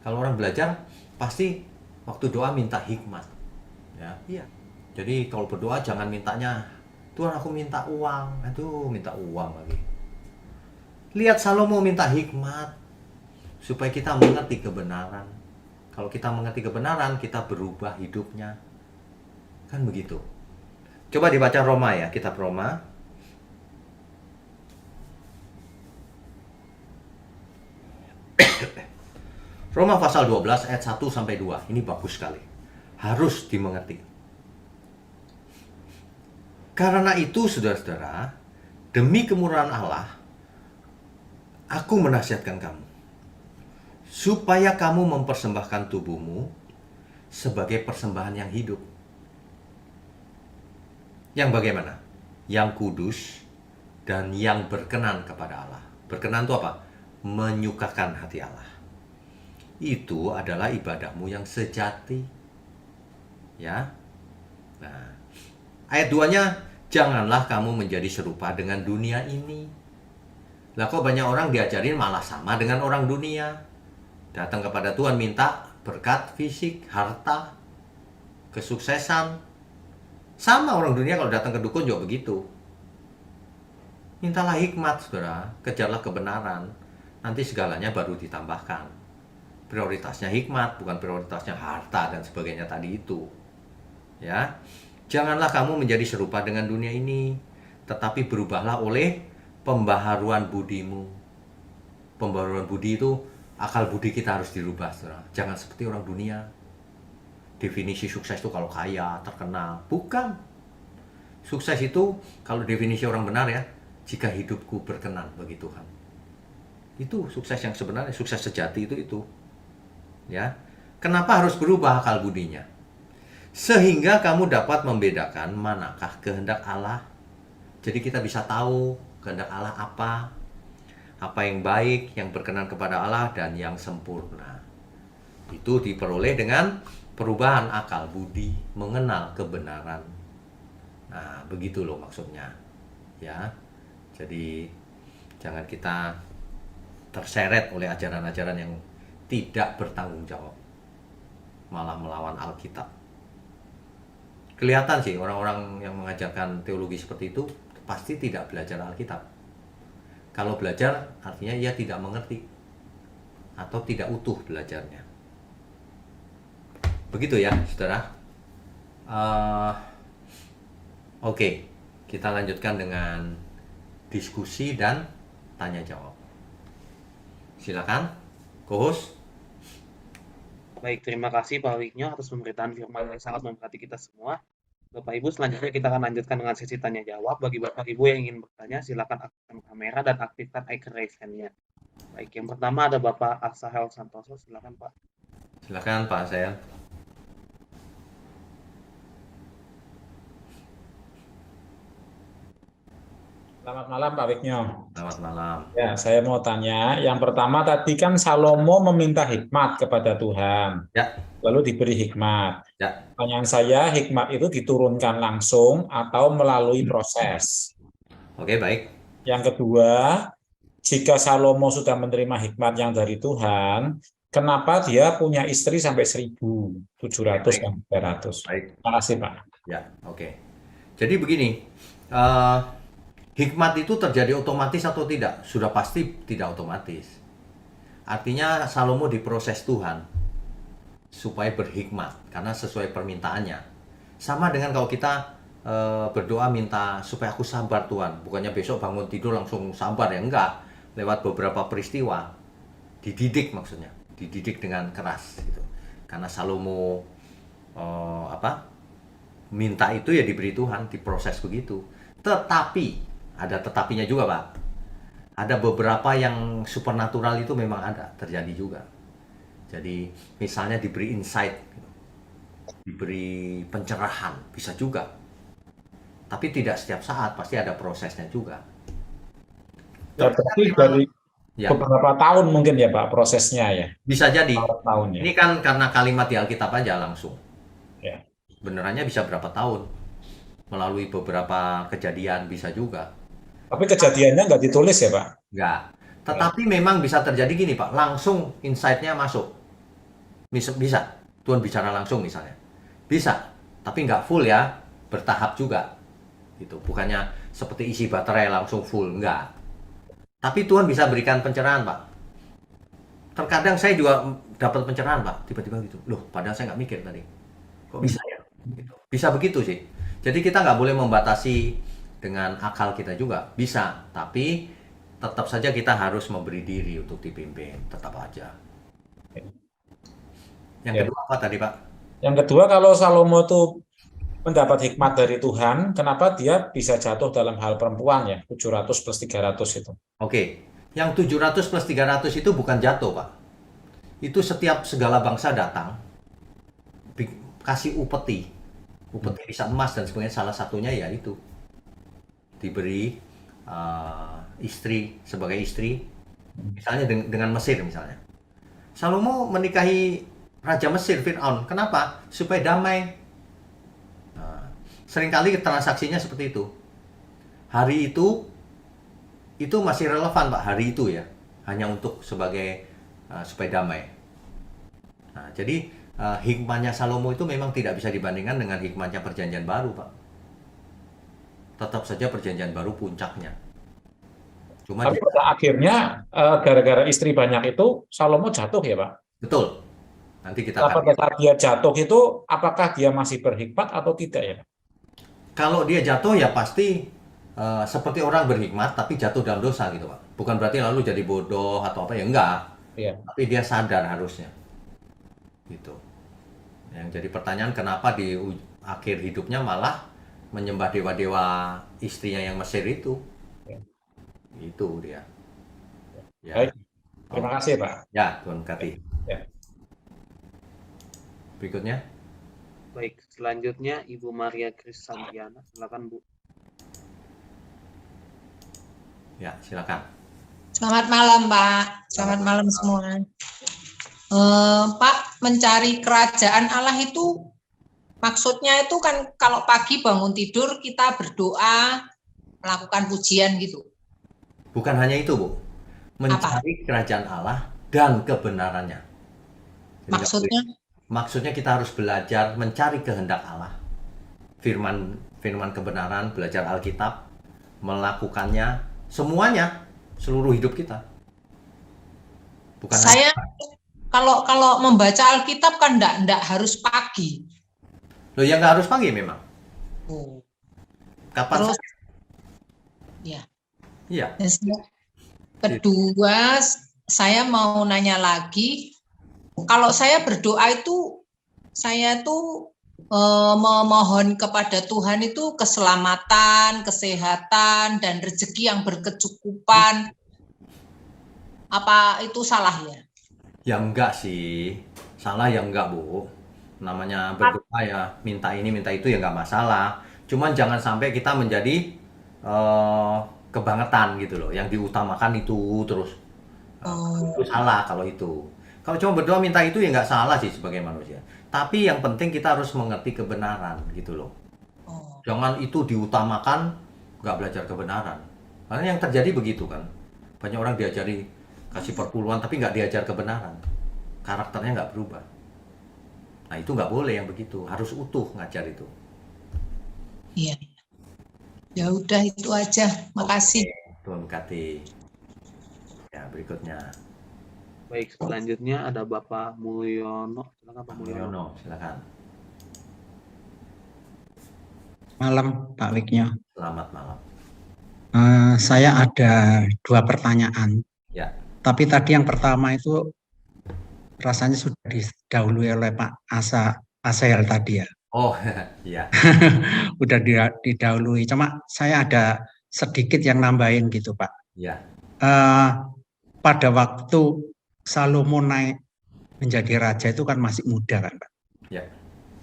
kalau orang belajar pasti waktu doa minta hikmat, ya. Iya. Jadi kalau berdoa jangan mintanya, Tuhan aku minta uang, aduh minta uang lagi. Lihat Salomo minta hikmat supaya kita mengerti kebenaran. Kalau kita mengerti kebenaran, kita berubah hidupnya. Kan begitu. Coba dibaca Roma ya, kitab Roma. Roma pasal 12 ayat 1 sampai 2. Ini bagus sekali. Harus dimengerti. Karena itu saudara-saudara, demi kemurahan Allah, aku menasihatkan kamu supaya kamu mempersembahkan tubuhmu sebagai persembahan yang hidup. Yang bagaimana? Yang kudus dan yang berkenan kepada Allah. Berkenan itu apa? Menyukakan hati Allah. Itu adalah ibadahmu yang sejati. Ya. Nah, ayat 2-nya, janganlah kamu menjadi serupa dengan dunia ini. Lah kok banyak orang diajarin malah sama dengan orang dunia. Datang kepada Tuhan minta berkat fisik, harta, kesuksesan. Sama orang dunia kalau datang ke dukun juga begitu. Mintalah hikmat, saudara. Kejarlah kebenaran. Nanti segalanya baru ditambahkan. Prioritasnya hikmat, bukan prioritasnya harta dan sebagainya tadi itu. Ya. Janganlah kamu menjadi serupa dengan dunia ini, tetapi berubahlah oleh pembaharuan budimu. Pembaharuan budi itu, akal budi kita harus dirubah, saudara. Jangan seperti orang dunia. Definisi sukses itu kalau kaya, terkenal. Bukan. Sukses itu, kalau definisi orang benar ya, jika hidupku berkenan bagi Tuhan. Itu sukses yang sebenarnya, sukses sejati itu. Ya. Kenapa harus berubah akal budinya? Sehingga kamu dapat membedakan manakah kehendak Allah. Jadi kita bisa tahu kehendak Allah apa yang baik, yang berkenan kepada Allah, dan yang sempurna. Itu diperoleh dengan perubahan akal budi, mengenal kebenaran. Nah, begitu loh maksudnya. Ya. Jadi jangan kita terseret oleh ajaran-ajaran yang tidak bertanggung jawab, malah melawan Alkitab. Kelihatan sih orang-orang yang mengajarkan teologi seperti itu pasti tidak belajar Alkitab. Kalau belajar artinya ia tidak mengerti atau tidak utuh belajarnya. Begitu ya, saudara. Oke, kita lanjutkan dengan diskusi dan tanya jawab. Silakan, co-host. Baik, terima kasih Pak Wigno atas pemberitaan firman yang sangat memberkati kita semua. Bapak Ibu, selanjutnya kita akan lanjutkan dengan sesi tanya jawab. Bagi Bapak Ibu yang ingin bertanya, silakan aktifkan kamera dan aktifkan icon raise hand-nya. Baik, yang pertama ada Bapak Asahel Santoso, silakan Pak. Silakan Pak Asel. Selamat malam Pak Wigno. Selamat malam. Ya, saya mau tanya. Yang pertama tadi kan Salomo meminta hikmat kepada Tuhan, Ya, lalu diberi hikmat. ya. Pertanyaan saya, hikmat itu diturunkan langsung atau melalui proses? Oke, baik. Yang kedua, jika Salomo sudah menerima hikmat yang dari Tuhan, kenapa dia punya istri sampai 1.700 dan 300? Baik. Terima kasih Pak. Ya, oke. Jadi begini, hikmat itu terjadi otomatis atau tidak? Sudah pasti tidak otomatis. Artinya Salomo diproses Tuhan supaya berhikmat karena sesuai permintaannya. Sama dengan kalau kita berdoa minta supaya aku sabar Tuhan, bukannya besok bangun tidur langsung sabar ya, enggak. Lewat beberapa peristiwa dididik, maksudnya dididik dengan keras gitu. Karena Salomo minta itu ya diberi Tuhan, diproses begitu. Tetapi ada tetapinya juga Pak. Ada beberapa yang supernatural itu memang ada, terjadi juga. Jadi misalnya diberi insight, diberi pencerahan, bisa juga. Tapi tidak setiap saat, pasti ada prosesnya juga. Ya, berarti dari Ya, beberapa tahun mungkin ya Pak prosesnya ya, bisa jadi. tahun ya. Ini kan karena kalimat di Alkitab aja langsung. Ya. Benerannya bisa berapa tahun? Melalui beberapa kejadian bisa juga. Tapi kejadiannya nggak ditulis ya Pak? Enggak. Tetapi memang bisa terjadi gini Pak, langsung insight-nya masuk. Bisa. Tuhan bicara langsung misalnya. Bisa. Tapi nggak full ya, bertahap juga. Gitu. Bukannya seperti isi baterai langsung full, enggak. Tapi Tuhan bisa berikan pencerahan Pak. Terkadang saya juga dapat pencerahan Pak, tiba-tiba gitu. Loh, padahal saya nggak mikir tadi. Kok bisa ya? Gitu. Bisa begitu sih. Jadi kita nggak boleh membatasi dengan akal kita juga. Bisa, tapi tetap saja kita harus memberi diri untuk dipimpin. Tetap aja. Yang Ya. kedua apa tadi Pak? Yang kedua, kalau Salomo itu mendapat hikmat dari Tuhan, kenapa dia bisa jatuh dalam hal perempuan ya, 700 plus 300 itu? Oke, yang 700 plus 300 itu bukan jatuh Pak. Itu setiap segala bangsa datang, kasih upeti. Upeti bisa emas dan sebagainya, salah satunya ya itu. Diberi istri sebagai istri, misalnya dengan Mesir misalnya. Salomo menikahi Raja Mesir, Fir'aun. Kenapa? Supaya damai. Nah, seringkali transaksinya seperti itu. Hari itu masih relevan Pak, hari itu ya. Hanya untuk sebagai supaya damai. Nah, jadi hikmahnya Salomo itu memang tidak bisa dibandingkan dengan hikmahnya Perjanjian Baru Pak. Tetap saja Perjanjian Baru puncaknya. Cuma Tapi pada akhirnya, gara-gara istri banyak itu, Salomo jatuh ya Pak? betul. Nanti kita Nah, akan. pada saat dia jatuh itu, apakah dia masih berhikmat atau tidak ya Pak? Kalau dia jatuh ya pasti seperti orang berhikmat tapi jatuh dalam dosa gitu Pak. Bukan berarti lalu jadi bodoh atau apa ya, enggak. Iya. Tapi dia sadar harusnya. Gitu. Yang jadi pertanyaan kenapa di akhir hidupnya malah menyembah dewa-dewa istrinya yang Mesir itu. Ya. Itu dia. Ya. Baik, terima kasih Pak. Ya, Tuhan berkati. Ya. Berikutnya. Baik, selanjutnya Ibu Maria Krisantiana, silakan Bu. Ya, silakan. Selamat malam, Pak. Selamat malam semua. Pak, mencari kerajaan Allah itu maksudnya itu kan kalau pagi bangun tidur kita berdoa, melakukan pujian gitu. Bukan hanya itu, Bu. Mencari kerajaan Allah dan kebenarannya. Jadi maksudnya kita harus belajar mencari kehendak Allah. Firman kebenaran, belajar Alkitab, melakukannya semuanya, seluruh hidup kita. Bukan saya kalau membaca Alkitab kan enggak harus pagi. Loh, ya nggak harus pagi memang. Oh. Kapan? Terus, ya. Iya. Kedua, saya mau nanya lagi, kalau saya berdoa itu, saya tuh memohon kepada Tuhan itu keselamatan, kesehatan, dan rezeki yang berkecukupan. Apa itu salah ya? Ya enggak sih. Salah ya enggak, Bu. Namanya berdoa ya, minta ini, minta itu ya enggak masalah. Cuman jangan sampai kita menjadi kebangetan gitu loh. Yang diutamakan itu terus. Itu salah kalau itu. Kalau cuma berdoa minta itu ya enggak salah sih sebagai manusia. Tapi yang penting kita harus mengerti kebenaran gitu loh. Jangan itu diutamakan, enggak belajar kebenaran. Karena yang terjadi begitu kan. Banyak orang diajari kasih perpuluhan tapi nggak diajar kebenaran, karakternya nggak berubah. Nah itu nggak boleh yang begitu, harus utuh ngajar itu. Iya. Ya udah itu aja, makasih. Tuhan berkati. Ya berikutnya. Baik, selanjutnya ada Bapak Mulyono. Silakan Pak Mulyono. Silakan. Malam Pak Wiknya. Selamat malam. Saya ada 2 pertanyaan. Ya. Tapi tadi yang pertama itu rasanya sudah didahului oleh Pak Asel tadi ya. Oh iya. Udah didahului. Cuma saya ada sedikit yang nambahin gitu Pak. Iya. Pada waktu Salomo naik menjadi raja itu kan masih muda kan Pak. Ya.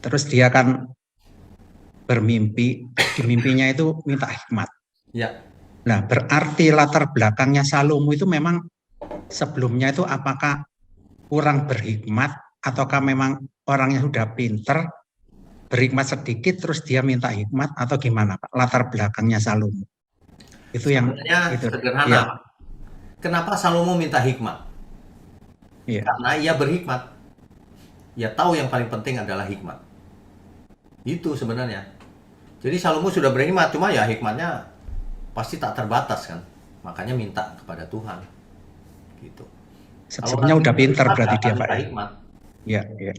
Terus dia kan bermimpi, di mimpinya itu minta hikmat. Ya. Nah berarti latar belakangnya Salomo itu memang sebelumnya itu apakah kurang berhikmat ataukah memang orangnya sudah pinter, berhikmat sedikit terus dia minta hikmat atau gimana Pak? Latar belakangnya Salomo. Itu yang Sebenarnya itu. sederhana, Iya, Pak. Kenapa Salomo minta hikmat? iya. Karena ia berhikmat. Ia tahu yang paling penting adalah hikmat. Itu sebenarnya. Jadi Salomo sudah berhikmat, cuma ya hikmatnya pasti tak terbatas kan. Makanya minta kepada Tuhan. Gitu. Sebenarnya udah pinter berarti dia Pak. Hikmat. Iya, iya.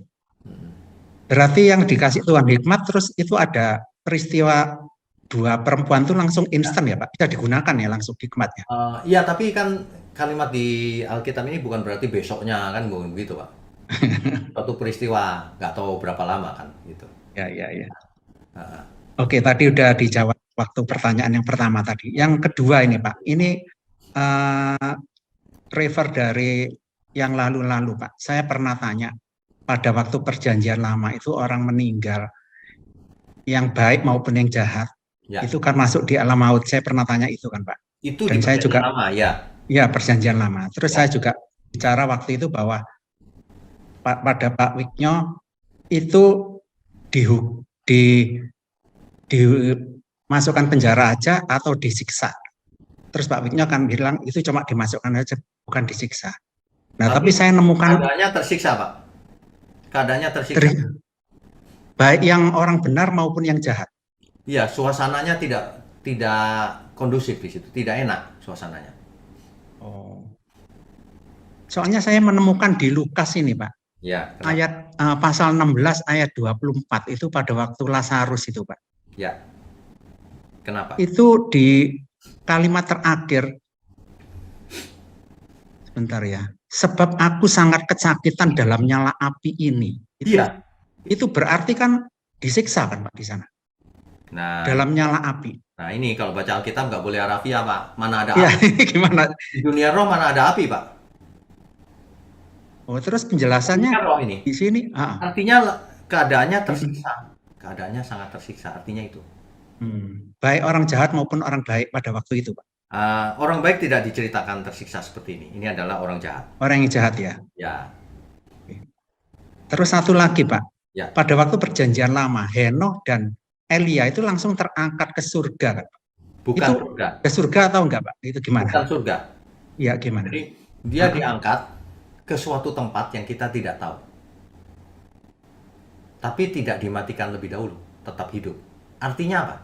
Berarti yang dikasih Tuhan hikmat terus itu ada peristiwa dua perempuan tuh langsung instan ya Pak? Bisa digunakan ya langsung hikmatnya? Iya, tapi kan kalimat di Alkitab ini bukan berarti besoknya kan, bukan begitu Pak. Suatu peristiwa, nggak tahu berapa lama kan, gitu. Ya, ya, ya. Oke, tadi udah dijawab waktu pertanyaan yang pertama tadi. Yang kedua ini Pak, ini refer dari yang lalu-lalu Pak. Saya pernah tanya, pada waktu perjanjian lama itu orang meninggal, yang baik maupun yang jahat, Ya. itu kan masuk di alam maut. Saya pernah tanya itu kan Pak. Itu Dan di saya juga, lama, ya. Ya perjanjian lama. Terus Ya. saya juga bicara waktu itu bahwa pada Pak Wiknyo itu dimasukkan penjara aja atau disiksa. Terus Pak Wiknyo kan bilang itu cuma dimasukkan aja, bukan disiksa. Nah, tapi saya nemukan keadaannya tersiksa, Pak. Keadaannya tersiksa. Baik yang orang benar maupun yang jahat. Iya, suasananya tidak kondusif di situ, tidak enak suasananya. Oh. Soalnya saya menemukan di Lukas ini, Pak. Ya. Ayat pasal 16 ayat 24 itu pada waktu Lazarus itu, Pak. Ya. Kenapa? Itu di kalimat terakhir. Sebentar ya. Sebab aku sangat kesakitan dalam nyala api ini. Iya. Itu berarti kan disiksa kan Pak di sana. Nah, dalam nyala api. Nah ini kalau baca Alkitab nggak boleh harafiah Pak. Mana ada ya, api? Gimana? Di dunia roh mana ada api Pak? Oh terus penjelasannya roh ini. di sini. Artinya keadaannya tersiksa. Keadaannya sangat tersiksa. Artinya itu. Baik orang jahat maupun orang baik pada waktu itu Pak. Orang baik tidak diceritakan tersiksa seperti ini. Ini adalah orang jahat. Orang yang jahat ya. Ya. Terus satu lagi Pak. Ya. Pada waktu perjanjian lama, Henokh dan Elia itu langsung terangkat ke surga kan? Bukan itu surga. Ke surga atau enggak Pak? Itu gimana? Bukan surga. Iya gimana? Jadi, dia diangkat ke suatu tempat yang kita tidak tahu. Tapi tidak dimatikan lebih dahulu, tetap hidup. Artinya apa?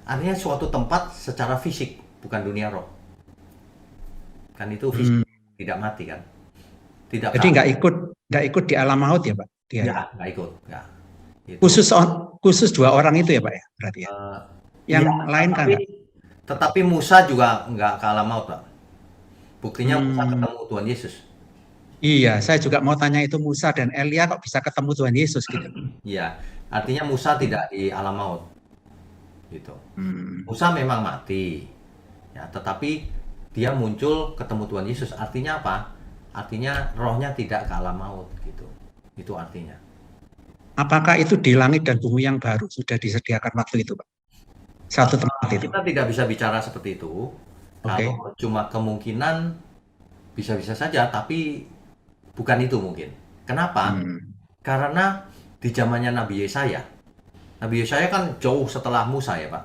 Artinya suatu tempat secara fisik, bukan dunia roh. Kan itu fisik, tidak mati kan? Tidak. Jadi nggak ikut di alam maut ya Pak? Dia ya, nggak ikut. Ya. Gitu. Khusus dua orang itu ya Pak ya berarti ya. Yang lain kan? Tetapi Musa juga nggak ke alam maut Pak. Buktinya Musa ketemu Tuhan Yesus. Iya, saya juga mau tanya itu Musa dan Elia kok bisa ketemu Tuhan Yesus gitu. Iya, artinya Musa tidak di alam maut. Gitu. Musa memang mati. Ya, tetapi dia muncul ketemu Tuhan Yesus. Artinya apa? Artinya rohnya tidak ke alam maut gitu. Itu artinya. Apakah itu di langit dan bumi yang baru sudah disediakan waktu itu, Pak? Satu tempat itu. Kita tidak bisa bicara seperti itu. Kalau cuma kemungkinan bisa-bisa saja, tapi bukan itu mungkin. Kenapa? Karena di zamannya Nabi Yesaya. Nabi Yesaya kan jauh setelah Musa ya Pak.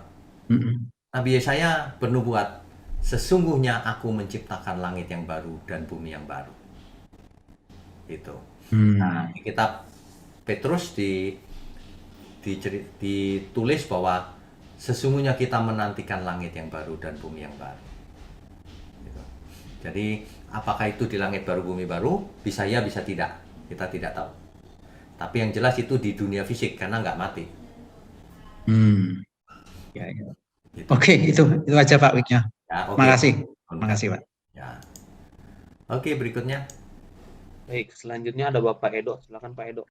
Nabi Yesaya bernubuat, sesungguhnya aku menciptakan langit yang baru dan bumi yang baru. Itu. Nah, di kitab Petrus ditulis bahwa sesungguhnya kita menantikan langit yang baru dan bumi yang baru. Gitu. Jadi apakah itu di langit baru bumi baru? Bisa ya, bisa tidak. Kita tidak tahu. Tapi yang jelas itu di dunia fisik karena nggak mati. Ya, ya. Gitu. Oke, itu aja Pak Wiknya. Ya, Makasih. Makasih Pak. Ya. Oke, berikutnya. Baik, selanjutnya ada Bapak Edo. Silakan Pak Edo.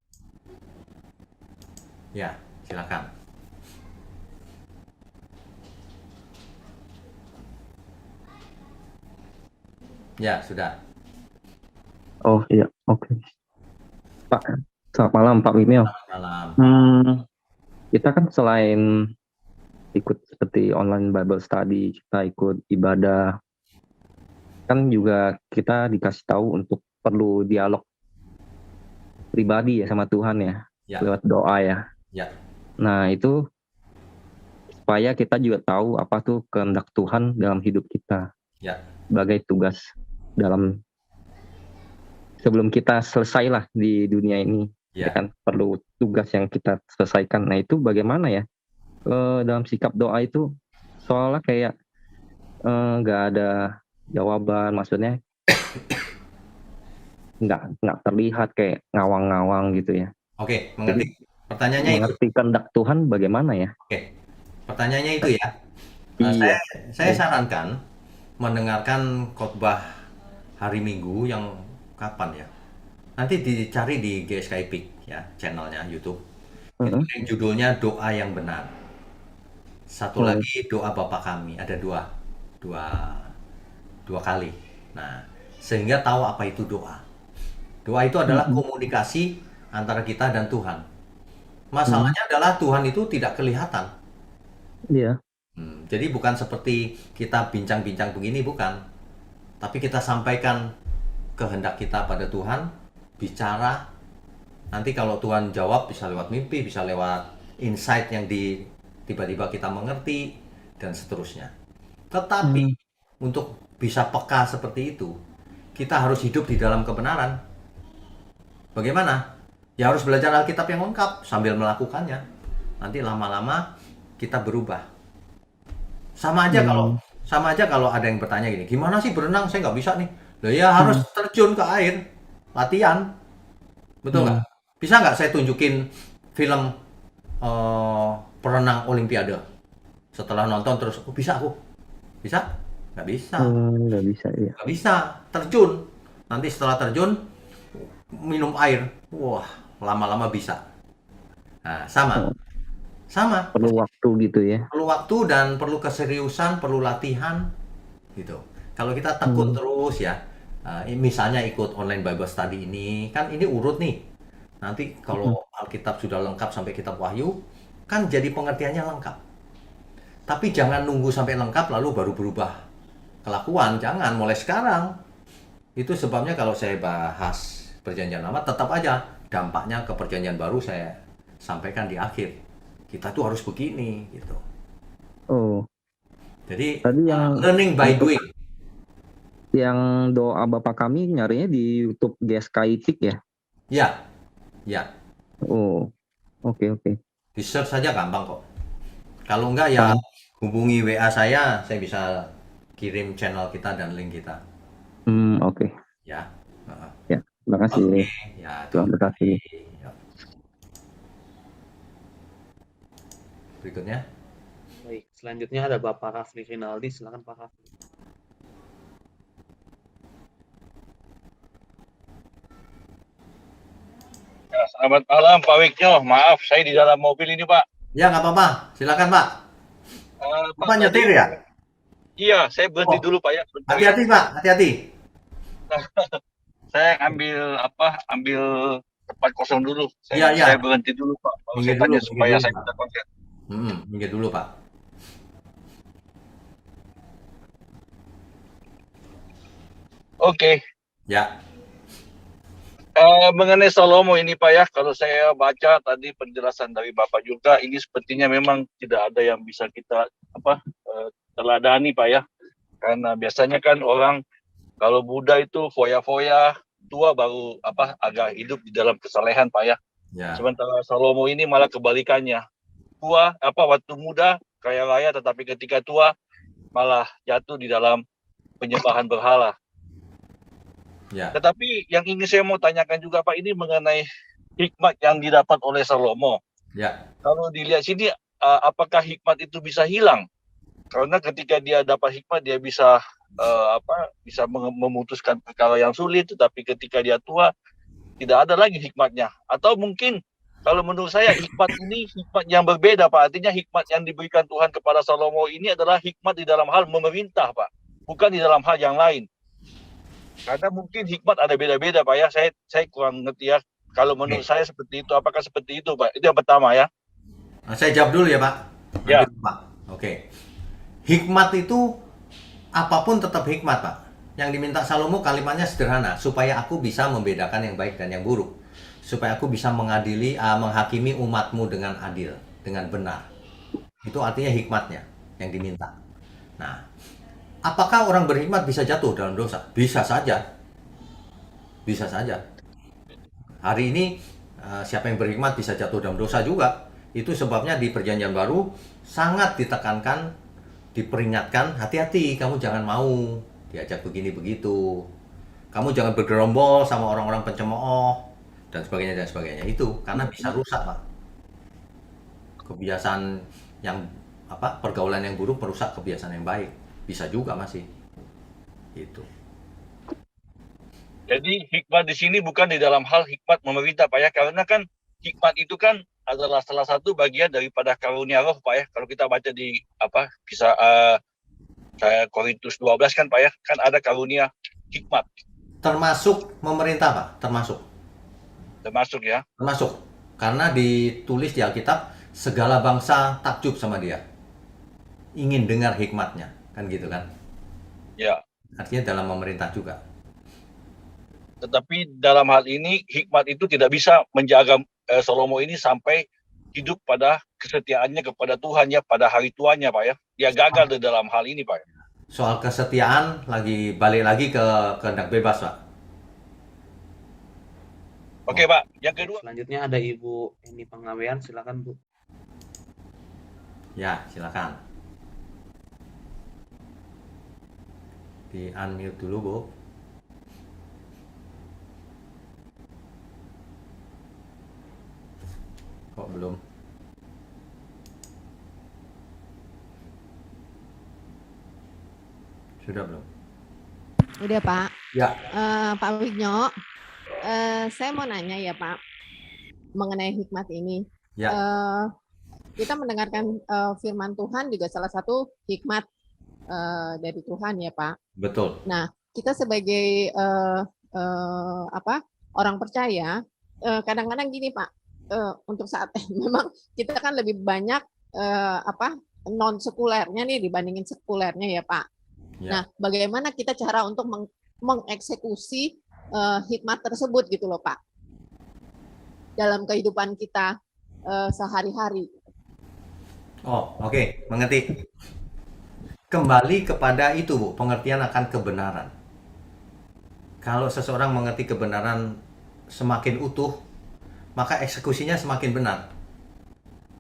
Ya, silakan. Ya, sudah. Oh iya, oke. Pak, selamat malam Pak Wimio. Selamat malam. Kita kan selain ikut seperti online Bible study, kita ikut ibadah kan juga kita dikasih tahu untuk perlu dialog pribadi ya sama Tuhan ya, Ya. lewat doa ya. Ya. Nah, itu supaya kita juga tahu apa tuh kehendak Tuhan dalam hidup kita. Ya. Sebagai tugas dalam sebelum kita selesai lah di dunia ini. Ya. Ya kan perlu tugas yang kita selesaikan. Nah, itu bagaimana ya? Dalam sikap doa itu seolah kayak nggak ada jawaban, maksudnya nggak terlihat, kayak ngawang-ngawang gitu ya. Oke, mengerti. Pertanyaannya itu. Mengerti kehendak Tuhan bagaimana ya? Oke. Pertanyaannya itu ya. Iya. Saya sarankan mendengarkan khotbah hari Minggu yang kapan ya? Nanti dicari di GSKI Peak ya, channelnya YouTube. Itu yang judulnya Doa yang Benar. Satu lagi Doa Bapa Kami. Ada dua kali. Nah, sehingga tahu apa itu doa. Doa itu adalah komunikasi antara kita dan Tuhan. Masalahnya adalah Tuhan itu tidak kelihatan. Iya. Jadi bukan seperti kita bincang-bincang begini, bukan. Tapi kita sampaikan kehendak kita pada Tuhan, bicara. Nanti kalau Tuhan jawab bisa lewat mimpi, bisa lewat insight yang tiba-tiba kita mengerti, dan seterusnya. Tetapi untuk bisa peka seperti itu, kita harus hidup di dalam kebenaran. Bagaimana? Ya harus belajar Alkitab yang lengkap sambil melakukannya. Nanti lama-lama kita berubah. Sama aja kalau ada yang bertanya gini, gimana sih berenang? Saya nggak bisa nih. Loh ya harus terjun ke air, latihan. Betul nggak? Bisa nggak saya tunjukin film perenang Olimpiade? Setelah nonton terus, bisa aku? Bisa? Nggak bisa. Nggak bisa ya. Nggak bisa. Terjun. Nanti setelah terjun, minum air. Wah, lama-lama bisa. Nah, sama. Perlu waktu gitu ya. Perlu waktu dan perlu keseriusan, perlu latihan gitu. Kalau kita tekun terus ya, misalnya ikut online Bible Study ini, kan ini urut nih. Nanti kalau Alkitab sudah lengkap sampai kitab Wahyu, kan jadi pengertiannya lengkap. Tapi jangan nunggu sampai lengkap lalu baru berubah kelakuan, jangan, mulai sekarang. Itu sebabnya kalau saya bahas Perjanjian Lama, tetap aja dampaknya ke Perjanjian Baru saya sampaikan di akhir. Kita tuh harus begini gitu. Oh. Jadi Tadi yang learning by doing. Yang doa Bapa Kami nyarinya di YouTube GSKI Peak ya? Ya. Ya. Oh. Oke. Di search saja gampang kok. Kalau enggak ya hubungi WA saya bisa kirim channel kita dan link kita. Oke. Ya. Ya, terima kasih. Oke. Ya, Tuhan berkati. Ya. Berikutnya. Baik, selanjutnya ada Bapak Rafli Rinaldi. Silakan Pak Rafli. Ya, selamat malam Pak Wiknyo. Maaf, saya di dalam mobil ini Pak. Ya, nggak apa-apa. Silakan Pak. Bapak nyetir ya? Iya, saya berhenti dulu Pak ya. Hati-hati Pak, hati-hati. Saya ambil tempat kosong dulu. Iya. Saya berhenti dulu Pak. Mau Minggir saya tanya dulu, supaya minggir saya dulu, bisa konsen. Minggir dulu Pak. Oke. Ya. Mengenai Salomo ini Pak ya, kalau saya baca tadi penjelasan dari Bapak juga, ini sepertinya memang tidak ada yang bisa kita teladani Pak ya. Karena biasanya kan orang kalau Buddha itu foya-foya, tua baru agak hidup di dalam kesalehan Pak ya. Ya. Sementara Salomo ini malah kebalikannya. Tua waktu muda kaya raya, tetapi ketika tua malah jatuh di dalam penyembahan berhala. Ya. Tetapi yang ingin saya mau tanyakan juga Pak, ini mengenai hikmat yang didapat oleh Salomo. Ya. Kalau dilihat sini, apakah hikmat itu bisa hilang? Karena ketika dia dapat hikmat, dia bisa memutuskan perkara yang sulit, tetapi ketika dia tua, tidak ada lagi hikmatnya. Atau mungkin kalau menurut saya hikmat ini hikmat yang berbeda Pak. Artinya hikmat yang diberikan Tuhan kepada Salomo ini adalah hikmat di dalam hal memerintah Pak, bukan di dalam hal yang lain. Karena mungkin hikmat ada beda-beda Pak ya. Saya kurang ngerti ya. Kalau menurut saya seperti itu, apakah seperti itu Pak? Itu yang pertama ya. Nah, saya jawab dulu ya Pak. Ya. Pak. Oke. Hikmat itu apapun tetap hikmat Pak. Yang diminta Salomo kalimatnya sederhana, supaya aku bisa membedakan yang baik dan yang buruk. Supaya aku bisa mengadili, menghakimi umatmu dengan adil, dengan benar. Itu artinya hikmatnya yang diminta. Nah, apakah orang berhikmat bisa jatuh dalam dosa? Bisa saja. Bisa saja. Hari ini siapa yang berhikmat bisa jatuh dalam dosa juga. Itu sebabnya di Perjanjian Baru sangat ditekankan, diperingatkan, hati-hati, kamu jangan mau diajak begini begitu, kamu jangan bergerombol sama orang-orang pencemooh dan sebagainya. Itu karena bisa rusak, Pak. Kebiasaan yang pergaulan yang buruk merusak kebiasaan yang baik, bisa juga masih itu. Jadi hikmat di sini bukan di dalam hal hikmat memerintah, Pak ya, karena kan hikmat itu kan adalah salah satu bagian daripada karunia roh, Pak ya. Kalau kita baca di kisah Korintus 12 kan, Pak ya, kan ada karunia hikmat. Termasuk memerintah, Pak, Termasuk ya. termasuk karena ditulis di Alkitab segala bangsa takjub sama dia, ingin dengar hikmatnya, kan gitu kan? Ya. Artinya dalam memerintah juga. Tetapi dalam hal ini hikmat itu tidak bisa menjaga Salomo ini sampai hidup pada kesetiaannya kepada Tuhan ya, pada hari tuanya, Pak ya. Dia gagal di dalam hal ini, Pak. Soal kesetiaan balik lagi ke kehendak bebas, Pak. Oke, Pak. Yang kedua. Selanjutnya ada Ibu Eni Panggawean, silakan Bu. Ya, silakan. Di unmute dulu, Bu. Kok belum? Sudah belum? Udah, Pak. Ya. Pak Wigno, saya mau nanya ya, Pak, mengenai hikmat ini. Ya. Kita mendengarkan firman Tuhan juga salah satu hikmat dari Tuhan ya, Pak. Betul. Nah, kita sebagai orang percaya, kadang-kadang gini, Pak, untuk saat memang kita kan lebih banyak non sekulernya nih dibandingin sekulernya ya, Pak. Ya. Nah, bagaimana kita cara untuk mengeksekusi hikmat tersebut gitu loh, Pak, dalam kehidupan kita sehari-hari. Oh, oke, mengerti. Kembali kepada itu, Bu, pengertian akan kebenaran. Kalau seseorang mengerti kebenaran semakin utuh, maka eksekusinya semakin benar.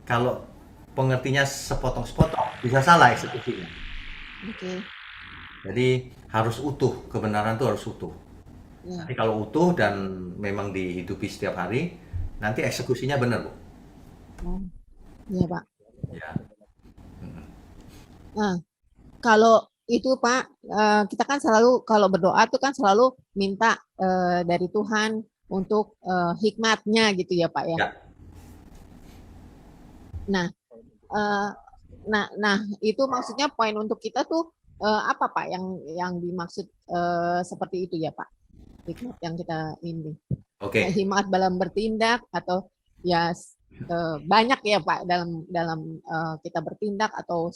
Kalau pengertinya sepotong-sepotong, bisa salah eksekusinya. Oke. Jadi harus utuh, kebenaran itu harus utuh. Ya. Nanti kalau utuh dan memang dihidupi setiap hari, nanti eksekusinya benar, Bu. Oh, iya, Pak. Ya. Nah, kalau itu Pak, kita kan selalu kalau berdoa tuh kan selalu minta dari Tuhan untuk hikmatnya gitu ya, Pak ya. Ya. Nah, itu maksudnya poin untuk kita tuh apa Pak yang dimaksud seperti itu ya, Pak? Hikmat yang kita ini. Oke. Hikmat dalam bertindak atau ya banyak ya Pak dalam kita bertindak atau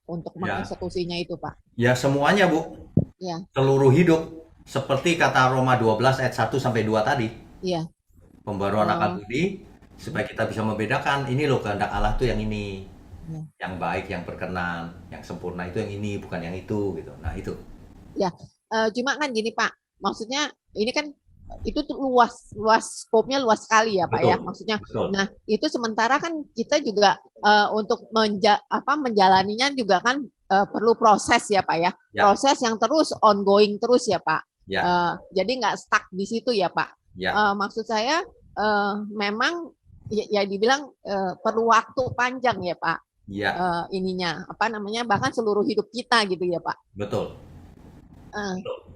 untuk mengeksekusinya itu Pak. Ya semuanya, Bu. Ya. Seluruh hidup seperti kata Roma 12 ayat 1 sampai 2 tadi. Iya. Pembaruan akal budi supaya kita bisa membedakan ini loh kehendak Allah tuh yang ini. Ya. Yang baik, yang berkenan, yang sempurna itu yang ini, bukan yang itu gitu. Nah, itu. Ya, cuma kan gini Pak. Maksudnya ini kan itu tuh luas skopnya luas sekali ya Pak. Betul, ya maksudnya. Betul. Nah itu sementara kan kita juga untuk menjalaninya juga kan perlu proses ya Pak ya. Proses yang terus ongoing terus ya Pak. Ya. Jadi nggak stuck di situ ya Pak. Ya. Maksud saya memang ya dibilang perlu waktu panjang ya Pak. Ya. Ininya bahkan seluruh hidup kita gitu ya Pak. Betul.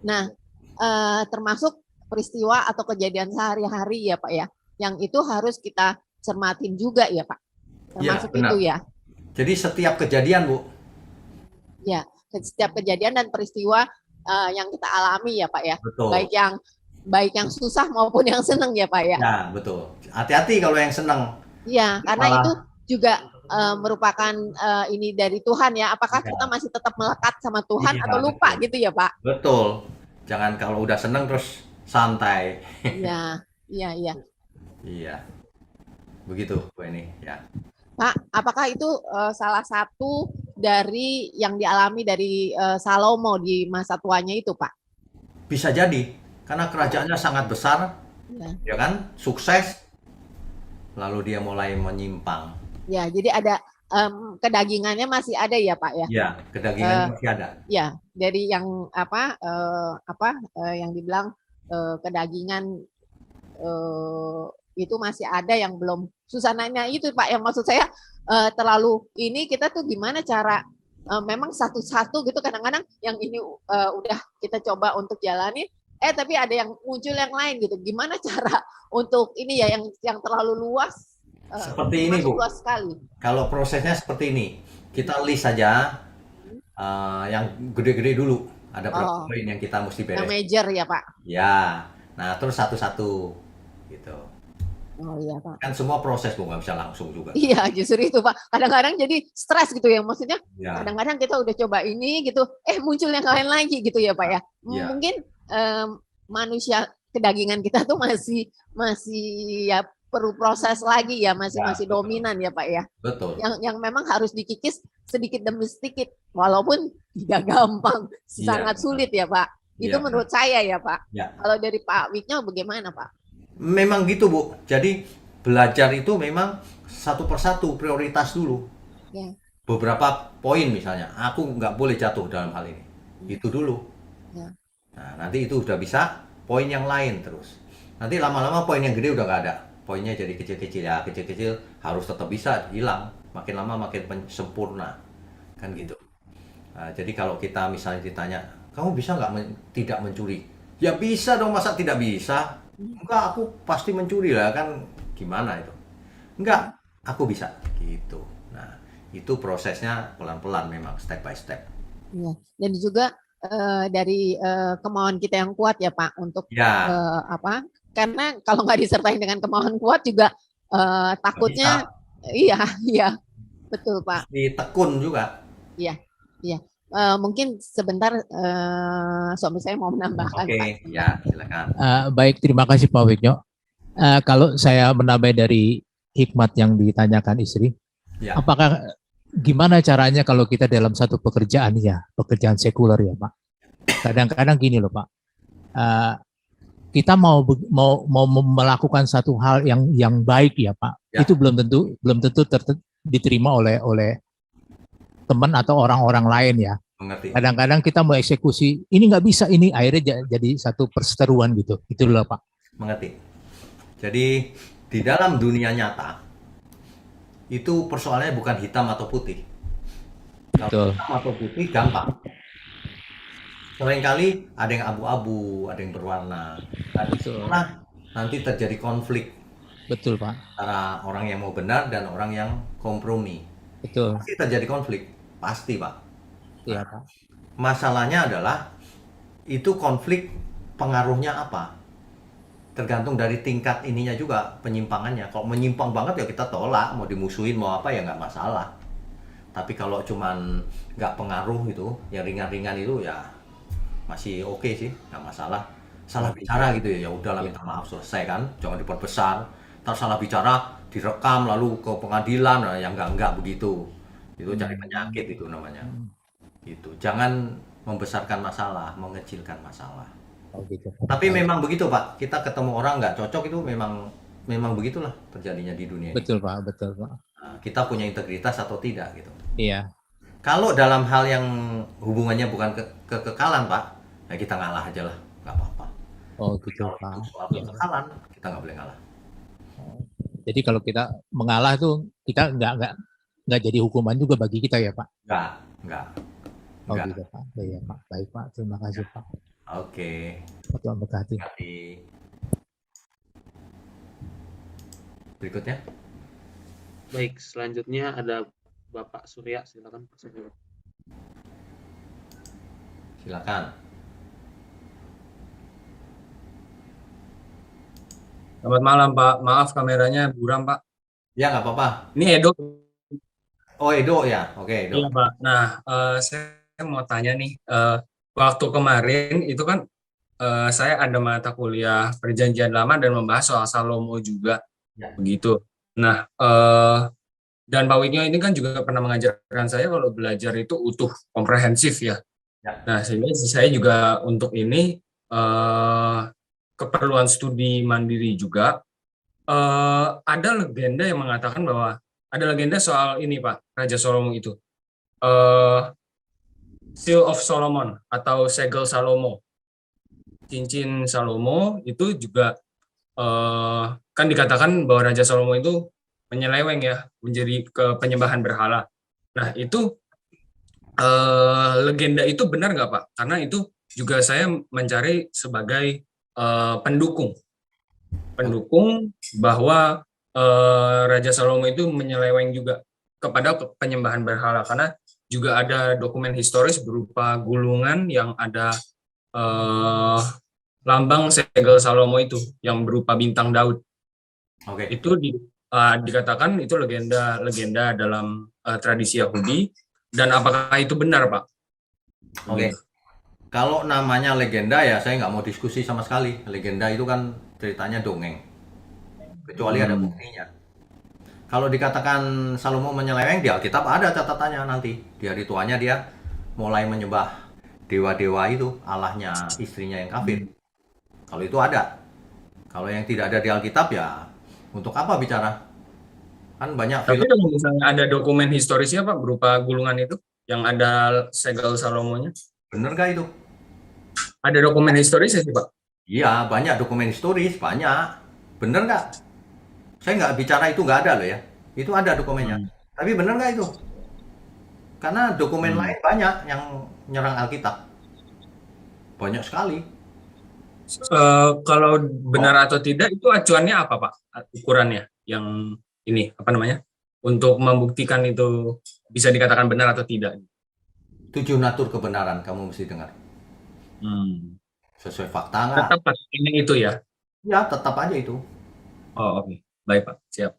Nah termasuk peristiwa atau kejadian sehari-hari ya Pak ya, yang itu harus kita cermatin juga ya Pak, termasuk ya, itu ya. Jadi setiap kejadian Bu. Ya, setiap kejadian dan peristiwa yang kita alami ya Pak ya. Betul. Baik yang susah maupun yang senang ya Pak ya. Ya betul. Hati-hati kalau yang senang. Iya, karena itu juga merupakan ini dari Tuhan ya. Apakah Ya. kita masih tetap melekat sama Tuhan Iya, atau lupa betul. gitu ya Pak? Betul. Jangan kalau udah seneng terus santai. Iya, iya. Iya. Begitu, Bu ini ya. Pak, apakah itu salah satu dari yang dialami dari Salomo di masa tuanya itu, Pak? Bisa jadi karena kerajaannya sangat besar, Ya. ya kan? Sukses. Lalu dia mulai menyimpang. Ya, jadi ada kedagingannya masih ada ya, Pak ya? Ya, kedagingan masih ada. Ya, dari yang yang dibilang kedagingan itu masih ada yang belum susananya itu Pak, yang maksud saya terlalu ini kita tuh gimana cara memang satu-satu gitu, kadang-kadang yang ini udah kita coba untuk jalani tapi ada yang muncul yang lain gitu, gimana cara untuk ini ya yang terlalu luas Seperti ini, Bu. luas sekali. Kalau prosesnya seperti ini, kita list saja yang gede-gede dulu. Ada berapa poin yang kita mesti Yang beres. major ya Pak. Ya, nah terus satu-satu gitu. Oh iya Pak. Kan semua proses, Bu, nggak bisa langsung juga. Iya, justru itu Pak. Kadang-kadang jadi stres gitu ya, maksudnya Ya, kadang-kadang kita udah coba ini gitu, muncul yang lain lagi gitu ya Pak ya. Iya. Mungkin manusia kedagingan kita tuh masih ya perlu proses lagi ya, masih Ya, betul. dominan ya Pak ya. betul. Yang memang harus dikikis sedikit demi sedikit, walaupun tidak gampang, Iya, sangat betul. sulit ya Pak. Itu Iya. menurut saya ya Pak. Ya. Kalau dari Pak Wiknya bagaimana Pak? Memang gitu, Bu. Jadi belajar itu memang satu persatu prioritas dulu. Ya. Beberapa poin misalnya, aku nggak boleh jatuh dalam hal ini. Itu dulu. Ya. Nah, nanti itu udah bisa poin yang lain terus. Nanti lama-lama poin yang gede udah nggak ada. Poinnya jadi kecil-kecil ya, kecil-kecil harus tetap bisa hilang. Makin lama makin sempurna, kan gitu. Nah, jadi kalau kita misalnya ditanya, kamu bisa nggak tidak mencuri? Ya bisa dong, masa tidak bisa? Enggak, aku pasti mencuri lah, kan gimana itu? Enggak, aku bisa gitu. Nah, itu prosesnya pelan-pelan memang, step by step. Iya. Dan juga dari kemauan kita yang kuat ya Pak untuk Ya, karena kalau nggak disertai dengan kemauan kuat juga takutnya iya betul Pak. ditekun juga. Iya. Mungkin sebentar suami saya mau menambahkan Oke, Pak. ya silakan. Baik, terima kasih Pak Wiknyo. Kalau saya menambah dari hikmat yang ditanyakan istri, Ya. apakah gimana caranya kalau kita dalam satu pekerjaan pekerjaan sekuler ya Pak? Kadang-kadang gini loh Pak, kita mau melakukan satu hal yang baik ya Pak, Ya. itu belum tentu diterima oleh teman atau orang-orang lain ya. Mengerti. Kadang-kadang kita mau eksekusi, ini nggak bisa, ini akhirnya jadi satu perseteruan gitu. Itu loh Pak. Mengerti. Jadi di dalam dunia nyata itu persoalannya bukan hitam atau putih. Kalau Betul. hitam atau putih gampang. Seringkali ada yang abu-abu, ada yang berwarna. Betul. Nah, nanti terjadi konflik Betul Pak. antara orang yang mau benar dan orang yang kompromi. Betul. Pasti terjadi konflik, pasti Pak. Iya Pak. Masalahnya adalah itu konflik pengaruhnya apa? Tergantung dari tingkat ininya juga, penyimpangannya. Kalau menyimpang banget ya kita tolak, mau dimusuhin mau apa ya nggak masalah. Tapi kalau cuman nggak pengaruh itu, yang ringan-ringan itu ya masih oke sih, nggak masalah. Salah bicara gitu ya udahlah, minta maaf selesai kan, jangan diperbesar. Ntar salah bicara direkam lalu ke pengadilan, nah, yang enggak begitu. Itu cari penyakit itu namanya. Gitu. Jangan membesarkan masalah, mengecilkan masalah. Oh, gitu, Pak. Tapi memang begitu Pak, kita ketemu orang nggak cocok itu memang begitulah terjadinya di dunia ini. Betul Pak, betul Pak. Nah, kita punya integritas atau tidak gitu. Iya. Kalau dalam hal yang hubungannya bukan kekekalan Pak, ya kita ngalah aja lah, nggak apa-apa. Oh gitu Kalau Pak. itu soal kekekalan, kita nggak boleh ngalah. Jadi kalau kita mengalah tuh kita nggak jadi hukuman juga bagi kita ya Pak. Nggak. Oh gitu Pak. Iya Pak. Baik Pak. Terima kasih Pak. Oke. Tuhan berkati. Berikutnya. Baik, selanjutnya ada Bapak Surya, silakan Pak Surya. Silakan. Selamat malam Pak, maaf kameranya buram Pak. Ya nggak apa-apa. Ini Edo. Oh, Edo ya. Oke, Edo. Iya, Pak. Nah, saya mau tanya nih, waktu kemarin itu kan saya ada mata kuliah Perjanjian Lama dan membahas soal Salomo juga, Ya. begitu. Nah, dan Pak Wigno ini kan juga pernah mengajarkan saya kalau belajar itu utuh, komprehensif ya. Ya. Nah, sehingga saya juga untuk ini keperluan studi mandiri juga. Ada legenda yang mengatakan bahwa ada legenda soal ini, Pak, Raja Salomo itu. Seal of Solomon atau segel Salomo. Cincin Salomo itu juga kan dikatakan bahwa Raja Salomo itu menyeleweng ya, menjadi ke penyembahan berhala. Nah, itu legenda itu benar nggak, Pak? Karena itu juga saya mencari sebagai pendukung bahwa Raja Salomo itu menyeleweng juga kepada penyembahan berhala, karena juga ada dokumen historis berupa gulungan yang ada lambang segel Salomo itu yang berupa bintang Daud. Oke. Itu dikatakan itu legenda dalam tradisi Yahudi, dan apakah itu benar, Pak? Oke. Kalau namanya legenda ya saya nggak mau diskusi sama sekali. Legenda itu kan ceritanya dongeng. Kecuali ada buktinya. Kalau dikatakan Salomo menyeleweng, di Alkitab ada catatannya nanti. Di hari tuanya dia mulai menyembah dewa-dewa itu, allahnya istrinya yang kafir. Kalau itu ada. Kalau yang tidak ada di Alkitab ya untuk apa bicara? Kan banyak Tapi film. kalau misalnya ada dokumen historisnya, Pak, berupa gulungan itu yang ada segel Salomonya. Bener nggak itu? Ada dokumen historisnya sih, Pak? Iya, banyak dokumen historis, banyak. Bener nggak? Saya nggak bicara itu nggak ada loh ya. Itu ada dokumennya. Tapi bener nggak itu? Karena dokumen lain banyak yang nyerang Alkitab. Banyak sekali. Kalau benar atau tidak itu acuannya apa, Pak? Ukurannya yang ini apa namanya? Untuk membuktikan itu bisa dikatakan benar atau tidak. 7 natur kebenaran kamu mesti dengar. Sesuai fakta nggak? Tetap ini itu ya. Ya, tetap aja itu. Oh, oke. Baik, Pak. Siap.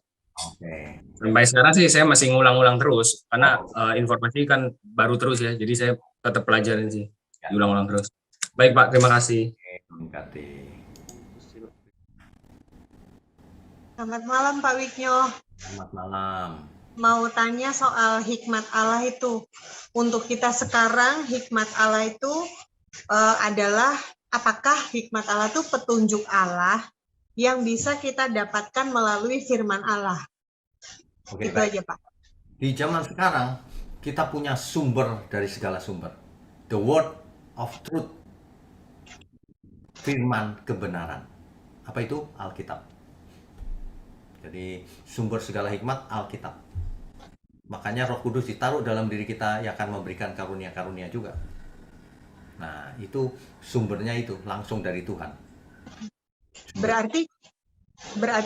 Oke. Sampai sekarang sih saya masih ngulang-ulang terus karena informasi kan baru terus ya. Jadi saya tetap pelajarin sih. Diulang-ulang terus. Baik, Pak. Terima kasih. Selamat malam Pak Wigno. Selamat malam. Mau tanya soal hikmat Allah itu. Untuk kita sekarang, hikmat Allah itu adalah apakah hikmat Allah itu petunjuk Allah yang bisa kita dapatkan melalui firman Allah. Oke, Itu baik. aja Pak. Di zaman sekarang kita punya sumber dari segala sumber. The word of truth. Firman kebenaran. Apa itu? Alkitab. Jadi sumber segala hikmat Alkitab. Makanya Roh Kudus ditaruh dalam diri kita yang akan memberikan karunia-karunia juga. Nah, itu sumbernya itu langsung dari Tuhan. Berarti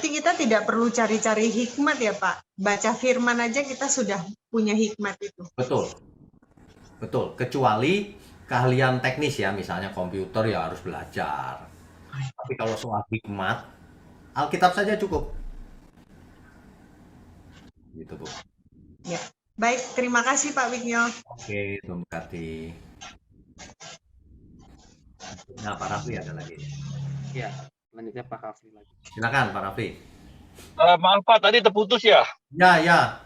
kita tidak perlu cari-cari hikmat ya Pak. Baca firman aja kita sudah punya hikmat itu. Betul. Betul, kecuali keahlian teknis ya, misalnya komputer ya harus belajar. Tapi kalau soal hikmat, Alkitab saja cukup. Gitu, Bu. Ya. Baik, terima kasih Pak Wigno. Oke, Tuhan berkati. Nah, Pak Raffi ada lagi. Ya, selanjutnya Pak Raffi lagi. Silakan, Pak Raffi. Maaf Pak, tadi terputus ya? Ya.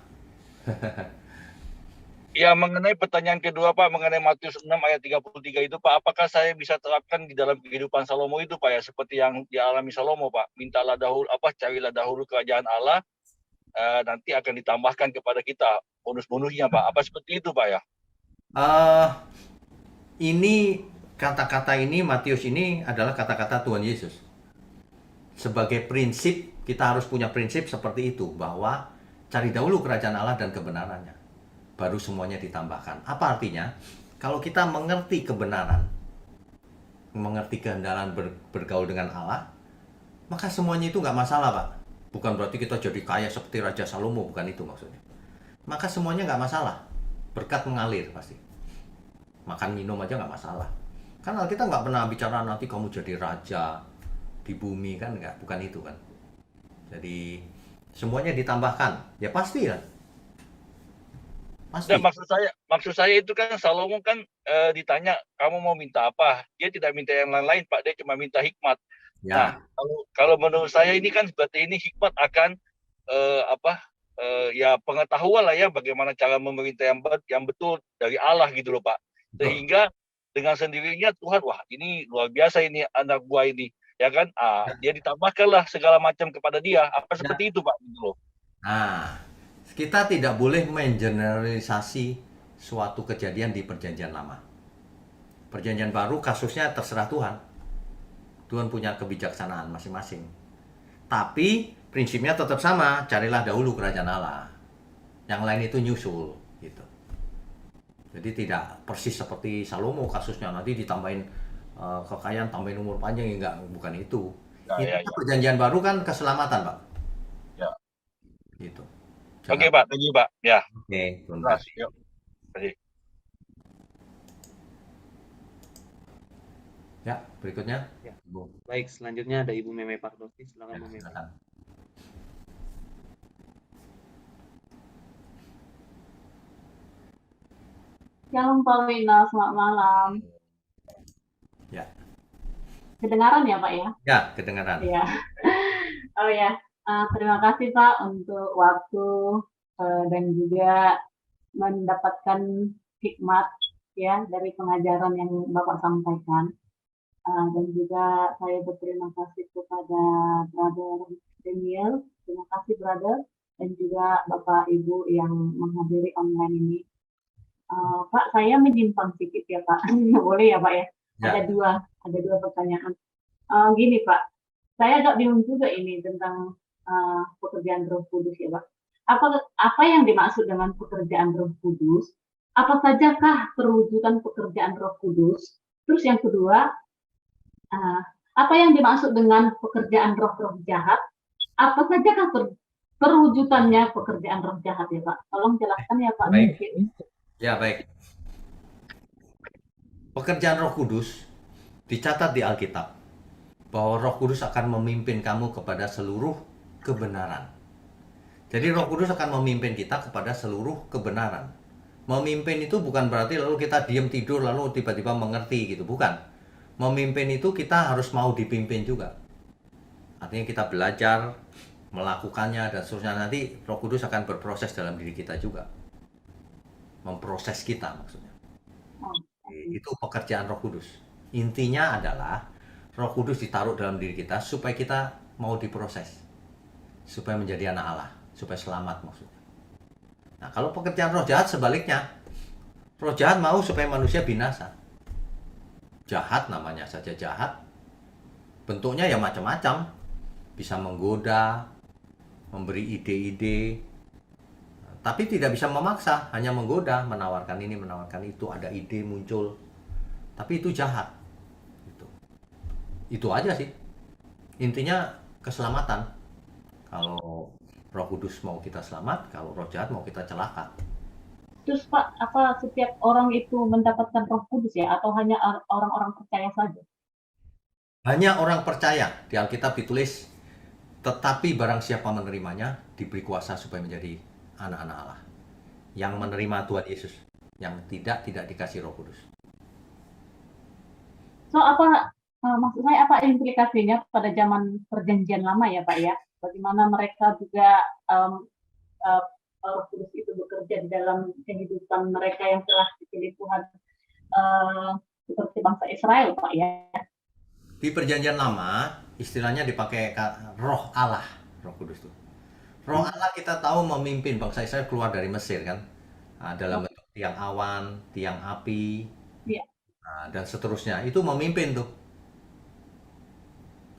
Ya, mengenai pertanyaan kedua Pak, mengenai Matius 6 ayat 33 itu Pak, apakah saya bisa terapkan di dalam kehidupan Salomo itu Pak ya, seperti yang dialami Salomo Pak, mintalah dahulu carilah dahulu kerajaan Allah, nanti akan ditambahkan kepada kita bonus-bonusnya Pak. Apa seperti itu Pak ya? Ini kata-kata ini, Matius ini adalah kata-kata Tuhan Yesus. Sebagai prinsip, kita harus punya prinsip seperti itu, bahwa cari dahulu kerajaan Allah dan kebenarannya. Baru semuanya ditambahkan. Apa artinya? Kalau kita mengerti kebenaran, mengerti kehendaran bergaul dengan Allah, maka semuanya itu nggak masalah, Pak. Bukan berarti kita jadi kaya seperti Raja Salomo, bukan itu maksudnya. Maka semuanya nggak masalah. Berkat mengalir pasti. Makan minum aja nggak masalah. Kan kita nggak pernah bicara nanti kamu jadi raja di bumi, kan nggak, bukan itu kan. Jadi semuanya ditambahkan, ya pasti lah. Pasti. Dan maksud saya itu kan Salomo kan ditanya kamu mau minta apa? Dia tidak minta yang lain-lain, Pak. Dia cuma minta hikmat. Nah, Ya, kalau menurut saya ini kan seperti ini hikmat akan ya pengetahuan lah ya bagaimana cara memerintah yang betul dari Allah gitu loh Pak. betul. Sehingga dengan sendirinya Tuhan, wah ini luar biasa ini anak gua ini, ya kan? Dia ditambahkanlah segala macam kepada dia. Apa seperti itu Pak gitu loh. Nah, kita tidak boleh mengeneralisasi suatu kejadian di perjanjian lama. Perjanjian baru kasusnya terserah Tuhan. Tuhan punya kebijaksanaan masing-masing. Tapi prinsipnya tetap sama, carilah dahulu kerajaan Allah. Yang lain itu nyusul gitu. Jadi tidak persis seperti Salomo kasusnya nanti ditambahin kekayaan, tambahin umur panjang, ya enggak, bukan itu. Ya. Perjanjian baru kan keselamatan, Pak. Ya. Gitu. Oke Pak, thank you Pak. Ya. Oke, terima Terima kasih. kasih. Yuk. Terima kasih. Ya, berikutnya. Ya. Bu. Baik, selanjutnya ada Ibu Meme Pardosi. Silakan Ya, Bu Meme. silakan. Shalom Pak Wina, selamat malam. Ya. Kedengaran ya Pak ya? Ya, kedengaran. Iya. Oh ya, terima kasih Pak untuk waktu dan juga mendapatkan hikmat ya dari pengajaran yang Bapak sampaikan. Dan juga saya berterima kasih kepada Brother Daniel, terima kasih Brother, dan juga Bapak Ibu yang menghadiri online ini. Pak, saya menyimpang sedikit ya Pak, boleh ya Pak ya? Ada dua pertanyaan. Gini Pak, saya agak bingung juga ini tentang pekerjaan Roh Kudus ya Pak. Apa yang dimaksud dengan pekerjaan Roh Kudus? Apa sajakah perwujudan pekerjaan Roh Kudus? Terus yang kedua, apa yang dimaksud dengan pekerjaan roh-roh jahat? Apa sajakah perwujudannya pekerjaan roh jahat ya Pak? Tolong jelaskan ya Pak. Baik. Ya, baik. Pekerjaan Roh Kudus dicatat di Alkitab bahwa Roh Kudus akan memimpin kamu kepada seluruh kebenaran. Jadi Roh Kudus akan memimpin kita kepada seluruh kebenaran. Memimpin itu bukan berarti lalu kita diam tidur lalu tiba-tiba mengerti gitu, bukan. Memimpin itu kita harus mau dipimpin juga. Artinya kita belajar, melakukannya dan seterusnya. Nanti Roh Kudus akan berproses dalam diri kita juga. Memproses kita maksudnya. Itu pekerjaan Roh Kudus. Intinya adalah Roh Kudus ditaruh dalam diri kita supaya kita mau diproses. Supaya menjadi anak Allah, supaya selamat maksudnya. Nah, kalau pekerjaan roh jahat sebaliknya. Roh jahat mau supaya manusia binasa. Jahat namanya saja jahat. Bentuknya ya macam-macam. Bisa menggoda, memberi ide-ide, tapi tidak bisa memaksa, hanya menggoda, menawarkan ini, menawarkan itu, ada ide muncul. Tapi itu jahat. Itu aja sih. Intinya keselamatan. Kalau Roh Kudus mau kita selamat, kalau roh jahat mau kita celaka. Terus Pak, apa setiap orang itu mendapatkan Roh Kudus ya, atau hanya orang-orang percaya saja? Hanya orang percaya. Di Alkitab ditulis, tetapi barang siapa menerimanya, diberi kuasa supaya menjadi anak-anak Allah. Yang menerima Tuhan Yesus. Yang tidak dikasih Roh Kudus. So, maksud saya apa implikasinya pada zaman perjanjian lama ya Pak ya? Bagaimana mereka juga Roh Kudus itu bekerja di dalam kehidupan mereka yang telah dipilih Tuhan seperti bangsa Israel Pak ya? Di perjanjian lama istilahnya dipakai roh Allah, Roh Kudus itu. Roh Allah kita tahu memimpin bangsa Israel keluar dari Mesir kan, dalam bentuk tiang awan, tiang api, dan seterusnya. Itu memimpin tuh,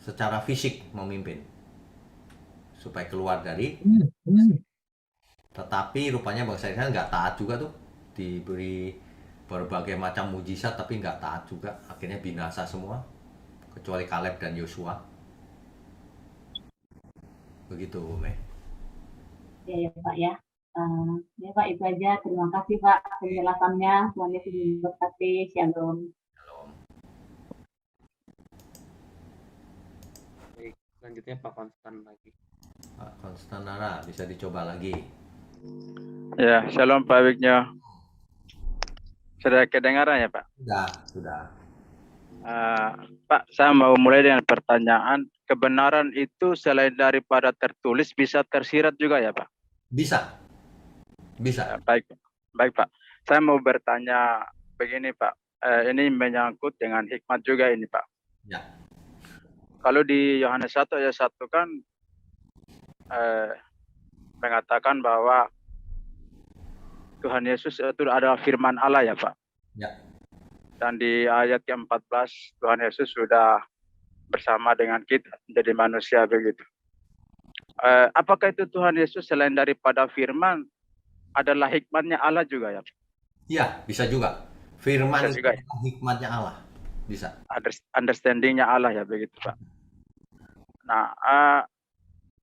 secara fisik memimpin supaya keluar dari. Tetapi rupanya bangsa Israel nggak taat juga tuh, diberi berbagai macam mujizat tapi nggak taat juga, akhirnya binasa semua kecuali Kaleb dan Yosua. Begitu, Mei. Ya Pak ya. Ya Pak, itu aja. Terima kasih Pak penjelasannya. Tuhan Yesus memberkati. Shalom. Baik, selanjutnya Pak Konstan lagi. Pak Konstanara, bisa dicoba lagi. Ya, shalom Pak Wigno. Sudah kedengaran ya Pak? Sudah. Pak, saya mau mulai dengan pertanyaan. Kebenaran itu selain daripada tertulis bisa tersirat juga ya Pak? Bisa. Ya, baik Pak. Saya mau bertanya begini Pak. Ini menyangkut dengan hikmat juga ini Pak. Ya. Kalau di Yohanes 1 ayat 1 kan mengatakan bahwa Tuhan Yesus itu adalah firman Allah ya Pak. Ya. Dan di ayat ke-14 Tuhan Yesus sudah bersama dengan kita menjadi manusia begitu. Apakah itu Tuhan Yesus selain daripada firman adalah hikmatnya Allah juga ya Pak? Iya, bisa juga. Firman Bisa itu juga ya? adalah hikmatnya Allah. Bisa. Understanding-nya Allah ya begitu Pak. Nah,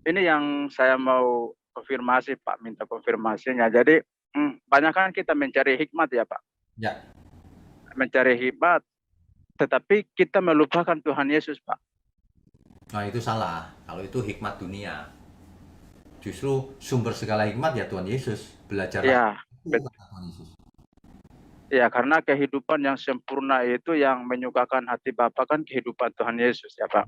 ini yang saya mau konfirmasi Pak, minta konfirmasinya. Jadi banyak kan kita mencari hikmat ya Pak. Ya. Mencari hikmat, tetapi kita melupakan Tuhan Yesus Pak. Nah, itu salah. Kalau itu hikmat dunia. Justru sumber segala hikmat ya Tuhan Yesus. Belajarlah. Ya, Tuhan Yesus. Ya, karena kehidupan yang sempurna itu yang menyukakan hati Bapa kan kehidupan Tuhan Yesus ya Pak.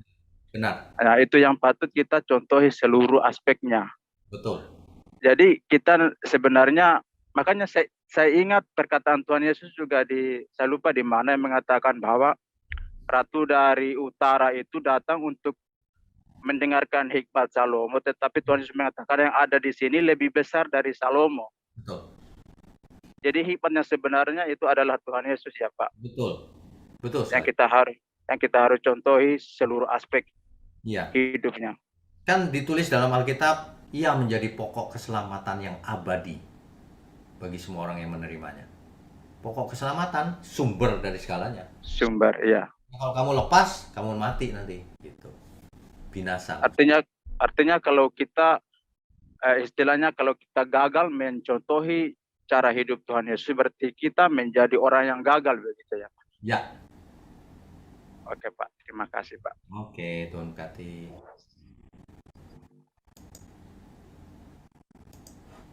Benar. Nah, itu yang patut kita contohi seluruh aspeknya. Betul. Jadi kita sebenarnya, makanya saya ingat perkataan Tuhan Yesus juga saya lupa di mana yang mengatakan bahwa Ratu dari Utara itu datang untuk mendengarkan hikmat Salomo, tetapi Tuhan Yesus mengatakan yang ada di sini lebih besar dari Salomo. Betul. Jadi hikmatnya sebenarnya itu adalah Tuhan Yesus ya Pak. Betul. Betul. Yang kita harus contohi seluruh aspek hidupnya. Kan ditulis dalam Alkitab, ia menjadi pokok keselamatan yang abadi bagi semua orang yang menerimanya. Pokok keselamatan, sumber dari segalanya. Sumber, iya. Kalau kamu lepas, kamu mati nanti, gitu. Binasa. Artinya kalau kita istilahnya kalau kita gagal mencontohi cara hidup Tuhan Yesus, berarti kita menjadi orang yang gagal begitu ya Pak. Ya. Oke Pak, terima kasih Pak. Oke, Tuhan berkati.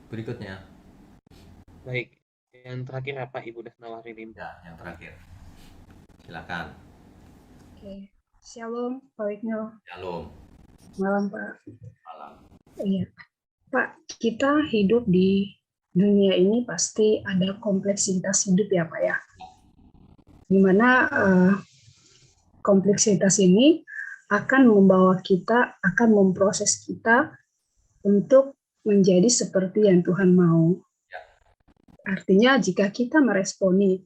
Berikutnya. Baik, yang terakhir apa Ibu Desnawari Limba? Ya, yang terakhir. Silakan. Oke, shalom Pak Wigno. Shalom. Malam Pak. Malam. Iya, Pak, kita hidup di dunia ini pasti ada kompleksitas hidup ya Pak ya. Dimana kompleksitas ini akan membawa kita, akan memproses kita untuk menjadi seperti yang Tuhan mau. Artinya jika kita meresponi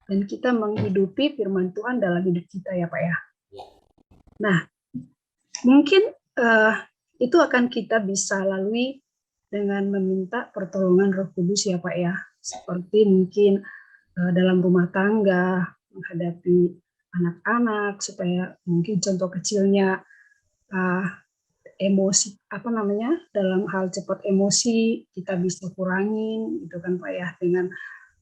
dan kita menghidupi firman Tuhan dalam hidup kita ya Pak ya. Nah, mungkin itu akan kita bisa lalui dengan meminta pertolongan Roh Kudus ya Pak ya. Seperti mungkin dalam rumah tangga, menghadapi anak-anak, supaya mungkin contoh kecilnya emosi, dalam hal cepat emosi, kita bisa kurangin, gitu kan Pak ya. Dengan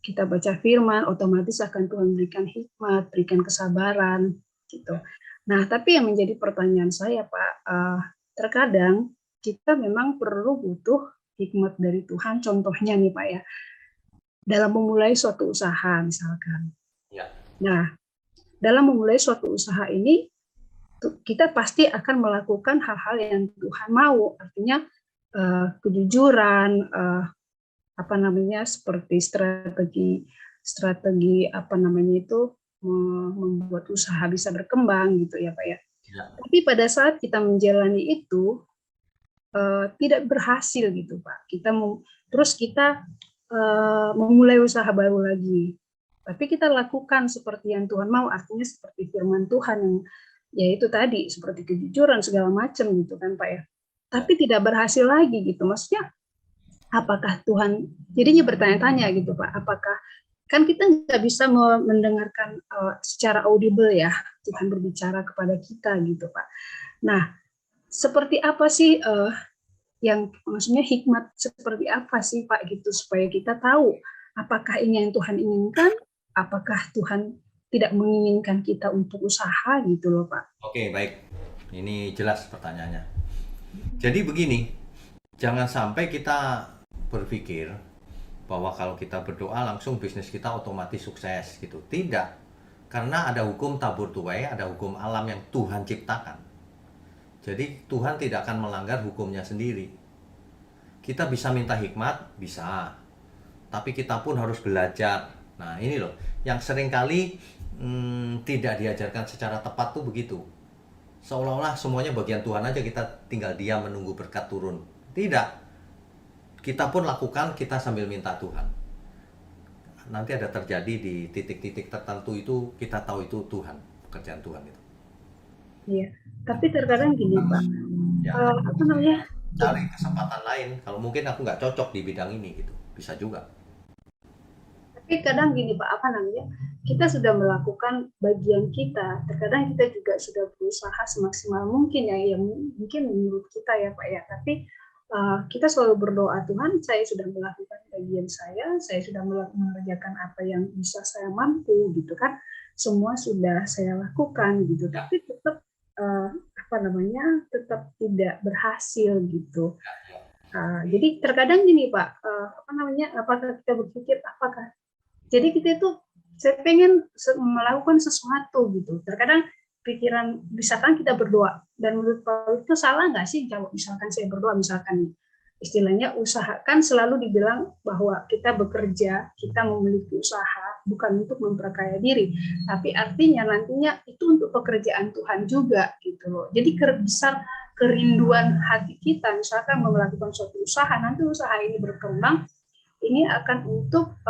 kita baca firman, otomatis akan Tuhan berikan hikmat, berikan kesabaran, gitu. Nah, tapi yang menjadi pertanyaan saya Pak, terkadang kita memang perlu butuh hikmat dari Tuhan, contohnya nih Pak ya, dalam memulai suatu usaha misalkan. Nah, dalam memulai suatu usaha ini, kita pasti akan melakukan hal-hal yang Tuhan mau, artinya kejujuran, seperti strategi membuat usaha bisa berkembang gitu ya Pak ya. Tapi pada saat kita menjalani itu tidak berhasil gitu Pak. Terus kita memulai usaha baru lagi. Tapi kita lakukan seperti yang Tuhan mau, artinya seperti firman Tuhan yang yaitu tadi seperti kejujuran segala macam gitu kan Pak ya. Tapi tidak berhasil lagi gitu. Maksudnya apakah Tuhan, jadinya bertanya-tanya gitu Pak, apakah kan kita nggak bisa mendengarkan secara audible ya Tuhan berbicara kepada kita gitu Pak. Nah, seperti apa sih yang maksudnya hikmat seperti apa sih Pak gitu supaya kita tahu apakah ini yang Tuhan inginkan, apakah Tuhan tidak menginginkan kita untuk usaha gitu loh Pak. Oke, baik. Ini jelas pertanyaannya. Jadi begini, jangan sampai kita berpikir bahwa kalau kita berdoa langsung bisnis kita otomatis sukses gitu. Tidak. Karena ada hukum tabur tuai, ada hukum alam yang Tuhan ciptakan. Jadi Tuhan tidak akan melanggar hukumnya sendiri. Kita bisa minta hikmat, bisa. Tapi kita pun harus belajar. Nah ini loh, yang seringkali tidak diajarkan secara tepat tuh begitu. Seolah-olah semuanya bagian Tuhan aja, kita tinggal diam menunggu berkat turun. Tidak. Kita pun lakukan, kita sambil minta Tuhan. Nanti ada terjadi di titik-titik tertentu itu, kita tahu itu Tuhan, pekerjaan Tuhan itu. Iya, tapi terkadang gini Pak, Ya, apa namanya? cari kesempatan lain. Kalau mungkin aku nggak cocok di bidang ini gitu, bisa juga. Tapi kadang gini Pak, apa namanya? Kita sudah melakukan bagian kita. Terkadang kita juga sudah berusaha semaksimal mungkin ya, yang mungkin menurut kita ya Pak ya. Tapi kita selalu berdoa, Tuhan, saya sudah melakukan bagian saya sudah mengerjakan apa yang bisa saya mampu gitu kan. Semua sudah saya lakukan gitu. Tapi tetap apa namanya? Tetap tidak berhasil gitu. Jadi terkadang gini Pak, apa namanya? Apakah kita berpikir apakah jadi kita itu saya pengen melakukan sesuatu gitu. Terkadang pikiran, misalkan kita berdoa, dan menurut Pak itu salah nggak sih kalau misalkan saya berdoa, misalkan istilahnya usahakan selalu dibilang bahwa kita bekerja, kita memiliki usaha, bukan untuk memperkaya diri, tapi artinya nantinya itu untuk pekerjaan Tuhan juga gitu loh. Jadi besar kerinduan hati kita, misalkan melakukan suatu usaha, nanti usaha ini berkembang, ini akan untuk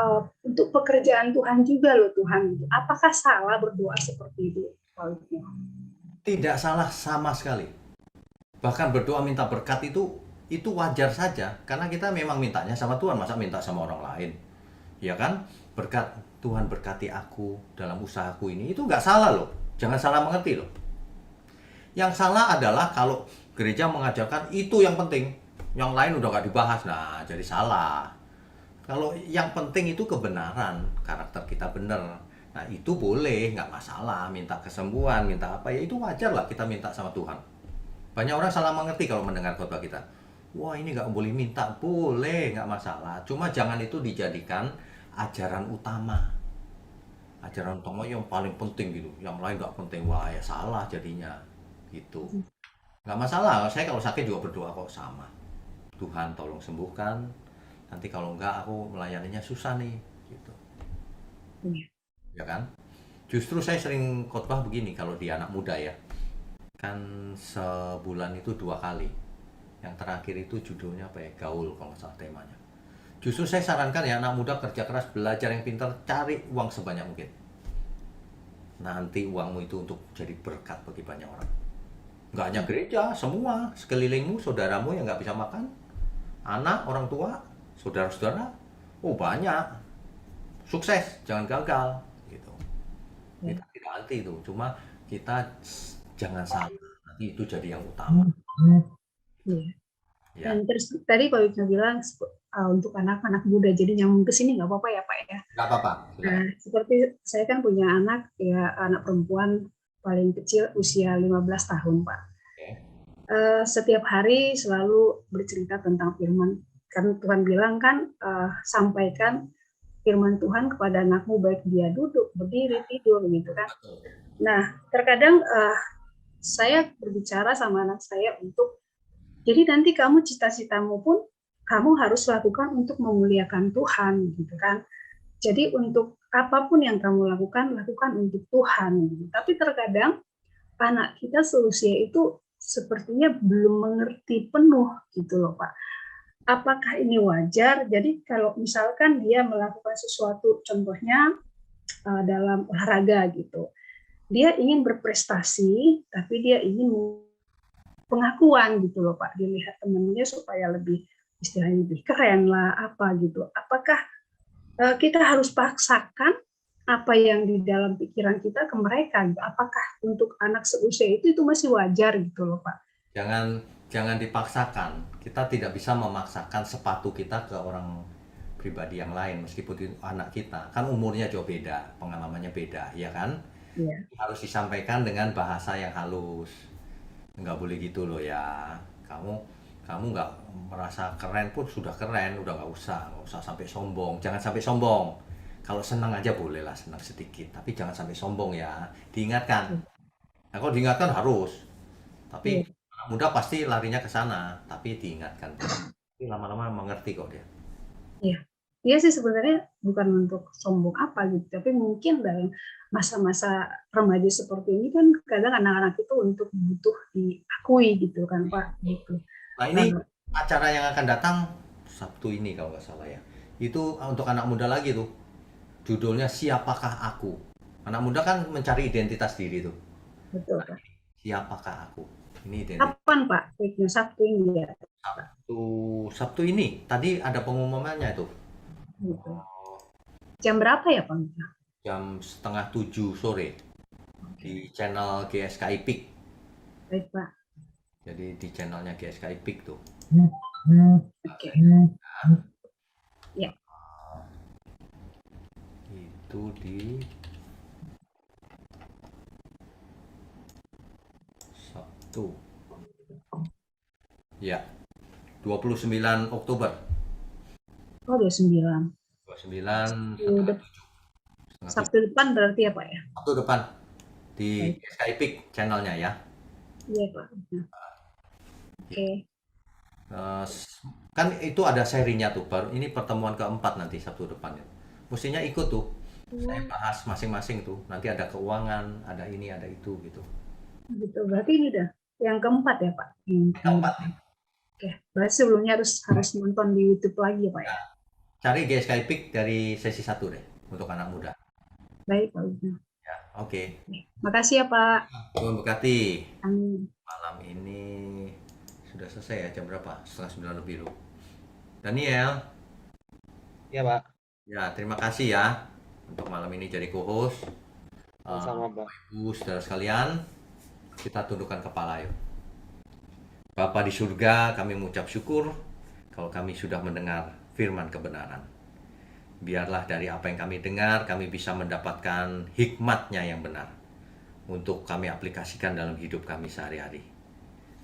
pekerjaan Tuhan juga loh Tuhan. Apakah salah berdoa seperti itu? Tidak salah sama sekali. Bahkan berdoa minta berkat itu wajar saja, karena kita memang mintanya sama Tuhan, masa minta sama orang lain, ya kan? Berkat Tuhan berkati aku dalam usahaku ini, itu nggak salah loh, jangan salah mengerti loh. Yang salah adalah kalau gereja mengajarkan itu yang penting, yang lain udah nggak dibahas, nah jadi salah. Kalau yang penting itu kebenaran, karakter kita benar. Nah itu boleh, nggak masalah, minta kesembuhan, minta apa, ya itu wajar lah kita minta sama Tuhan. Banyak orang salah mengerti kalau mendengar khotbah kita. Wah ini nggak boleh minta, boleh, nggak masalah. Cuma jangan itu dijadikan ajaran utama. Ajaran utama yang paling penting gitu, yang lain nggak penting, wah ya salah jadinya. Gitu. Nggak masalah, saya kalau sakit juga berdoa kok sama. Tuhan tolong sembuhkan, nanti kalau enggak aku melayaninya susah nih. Gitu. Ya kan? Justru saya sering khotbah begini kalau di anak muda ya. Kan sebulan itu 2 kali. Yang terakhir itu judulnya apa ya? Gaul kalau nggak salah temanya. Justru saya sarankan ya anak muda kerja keras, belajar yang pintar, cari uang sebanyak mungkin. Nanti uangmu itu untuk jadi berkat bagi banyak orang. Nggak hanya gereja, semua sekelilingmu, saudaramu yang nggak bisa makan, anak, orang tua, saudara-saudara, oh banyak. Sukses, jangan gagal. Kita tidak anti itu, cuma kita jangan salah, nanti itu jadi yang utama. Ya. Dan terus tadi Pak Wisnu bilang untuk anak-anak muda, jadi nyambung ke sini nggak apa-apa ya Pak ya? Nggak apa-apa. Nah, seperti saya kan punya anak perempuan paling kecil usia 15 tahun Pak. Setiap hari selalu bercerita tentang firman, kan Tuhan bilang kan sampaikan firman Tuhan kepada anakmu baik dia duduk, berdiri, tidur gitu kan. Nah, terkadang saya berbicara sama anak saya untuk jadi nanti kamu cita-citamu pun kamu harus lakukan untuk memuliakan Tuhan gitu kan. Jadi untuk apapun yang kamu lakukan untuk Tuhan gitu. Tapi terkadang anak kita seusia itu sepertinya belum mengerti penuh gitu loh Pak. Apakah ini wajar? Jadi kalau misalkan dia melakukan sesuatu, contohnya dalam olahraga gitu, dia ingin berprestasi, tapi dia ingin pengakuan gitu loh Pak, dilihat temannya supaya lebih istilahnya lebih keren lah apa gitu. Apakah kita harus paksakan apa yang di dalam pikiran kita ke mereka? Apakah untuk anak seusia itu masih wajar gitu loh Pak? Jangan dipaksakan. Kita tidak bisa memaksakan sepatu kita ke orang pribadi yang lain meskipun itu anak kita. Kan umurnya jauh beda, pengalamannya beda, ya kan? Iya. Harus disampaikan dengan bahasa yang halus. Nggak boleh gitu loh ya. Kamu Kamu nggak merasa keren pun sudah keren, udah nggak usah sampai sombong. Jangan sampai sombong. Kalau senang aja bolehlah senang sedikit, tapi jangan sampai sombong ya. Diingatkan. Nah, kalau diingatkan harus. Tapi anak muda pasti larinya ke sana, tapi diingatkan. Tapi lama-lama mengerti kok dia. Iya. Iya sih sebenarnya bukan untuk sombong apa gitu, tapi mungkin dalam masa-masa remaja seperti ini kan kadang anak-anak itu untuk butuh diakui gitu kan Pak gitu. Nah ini acara yang akan datang Sabtu ini kalau nggak salah ya. Itu untuk anak muda lagi tuh. Judulnya Siapakah Aku. Anak muda kan mencari identitas diri tuh. Betul Pak. Siapakah aku? Ini identitas. Kapan Pak? Sabtu ini ya. Sabtu ini. Tadi ada pengumumannya itu. Gitu. Jam berapa ya Pak? Jam 6:30 sore di channel GSKI Peak. Baik Pak. Jadi di channelnya GSKI Peak tuh. Oke. Ya. Itu di Sabtu. Ya. 29 Oktober. Oh 29. 29 Sabtu depan berarti ya Pak ya? Sabtu depan di GSKI Peak channelnya ya. Iya Pak. Oke. Kan itu ada serinya tuh, baru ini pertemuan keempat nanti Sabtu depan ya. Mestinya ikut tuh. Saya bahas masing-masing tuh. Nanti ada keuangan, ada ini, ada itu gitu. Gitu. Berarti ini udah yang keempat ya Pak? Keempat. Oke. Berarti sebelumnya harus nonton di YouTube lagi ya Pak ya? Cari GSKI Peak dari sesi 1 deh untuk anak muda. Baik Pak. Ya, oke. Makasih ya Pak. Tuhan berkati. Amin. Malam ini sudah selesai ya, jam berapa? 8:30 lebih loh. Daniel. Ya Pak. Ya, terima kasih ya untuk malam ini jadi co-host. Sama Pak. Ibu, saudara sekalian, kita tundukkan kepala yuk. Bapa di surga, kami mengucap syukur kalau kami sudah mendengar firman kebenaran. Biarlah dari apa yang kami dengar, kami bisa mendapatkan hikmatnya yang benar untuk kami aplikasikan dalam hidup kami sehari-hari.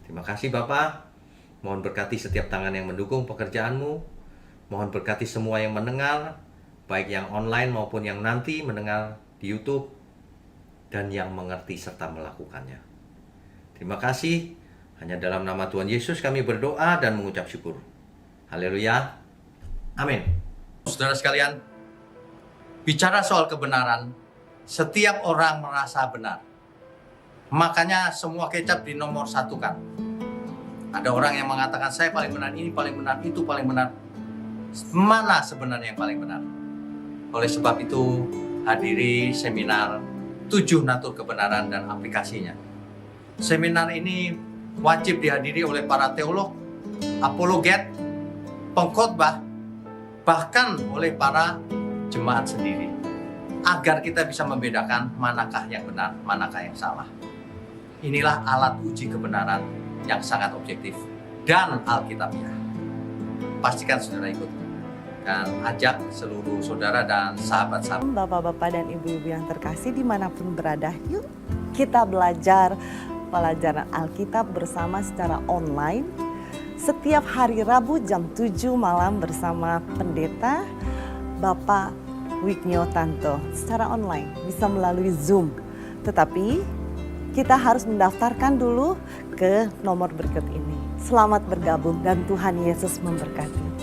Terima kasih Bapak. Mohon berkati setiap tangan yang mendukung pekerjaanmu. Mohon berkati semua yang mendengar, baik yang online maupun yang nanti mendengar di YouTube, dan yang mengerti serta melakukannya. Terima kasih. Hanya dalam nama Tuhan Yesus kami berdoa dan mengucap syukur. Haleluya. Amin. Saudara sekalian, bicara soal kebenaran, setiap orang merasa benar. Makanya semua kecap di nomor 1 kan. Ada orang yang mengatakan saya paling benar, ini paling benar, itu paling benar. Mana sebenarnya yang paling benar? Oleh sebab itu, hadiri seminar 7 natur kebenaran dan aplikasinya. Seminar ini wajib dihadiri oleh para teolog, apologet, pengkhotbah, bahkan oleh para jemaat sendiri, agar kita bisa membedakan manakah yang benar, manakah yang salah. Inilah alat uji kebenaran yang sangat objektif dan alkitabiah. Pastikan saudara ikut dan ajak seluruh saudara dan sahabat-sahabat. Bapak-bapak dan ibu-ibu yang terkasih dimanapun berada, yuk kita belajar pelajaran Alkitab bersama secara online setiap hari Rabu jam 7 malam bersama Pendeta Bapak Wiknyo Tanto secara online, bisa melalui Zoom. Tetapi kita harus mendaftarkan dulu ke nomor berikut ini. Selamat bergabung dan Tuhan Yesus memberkati.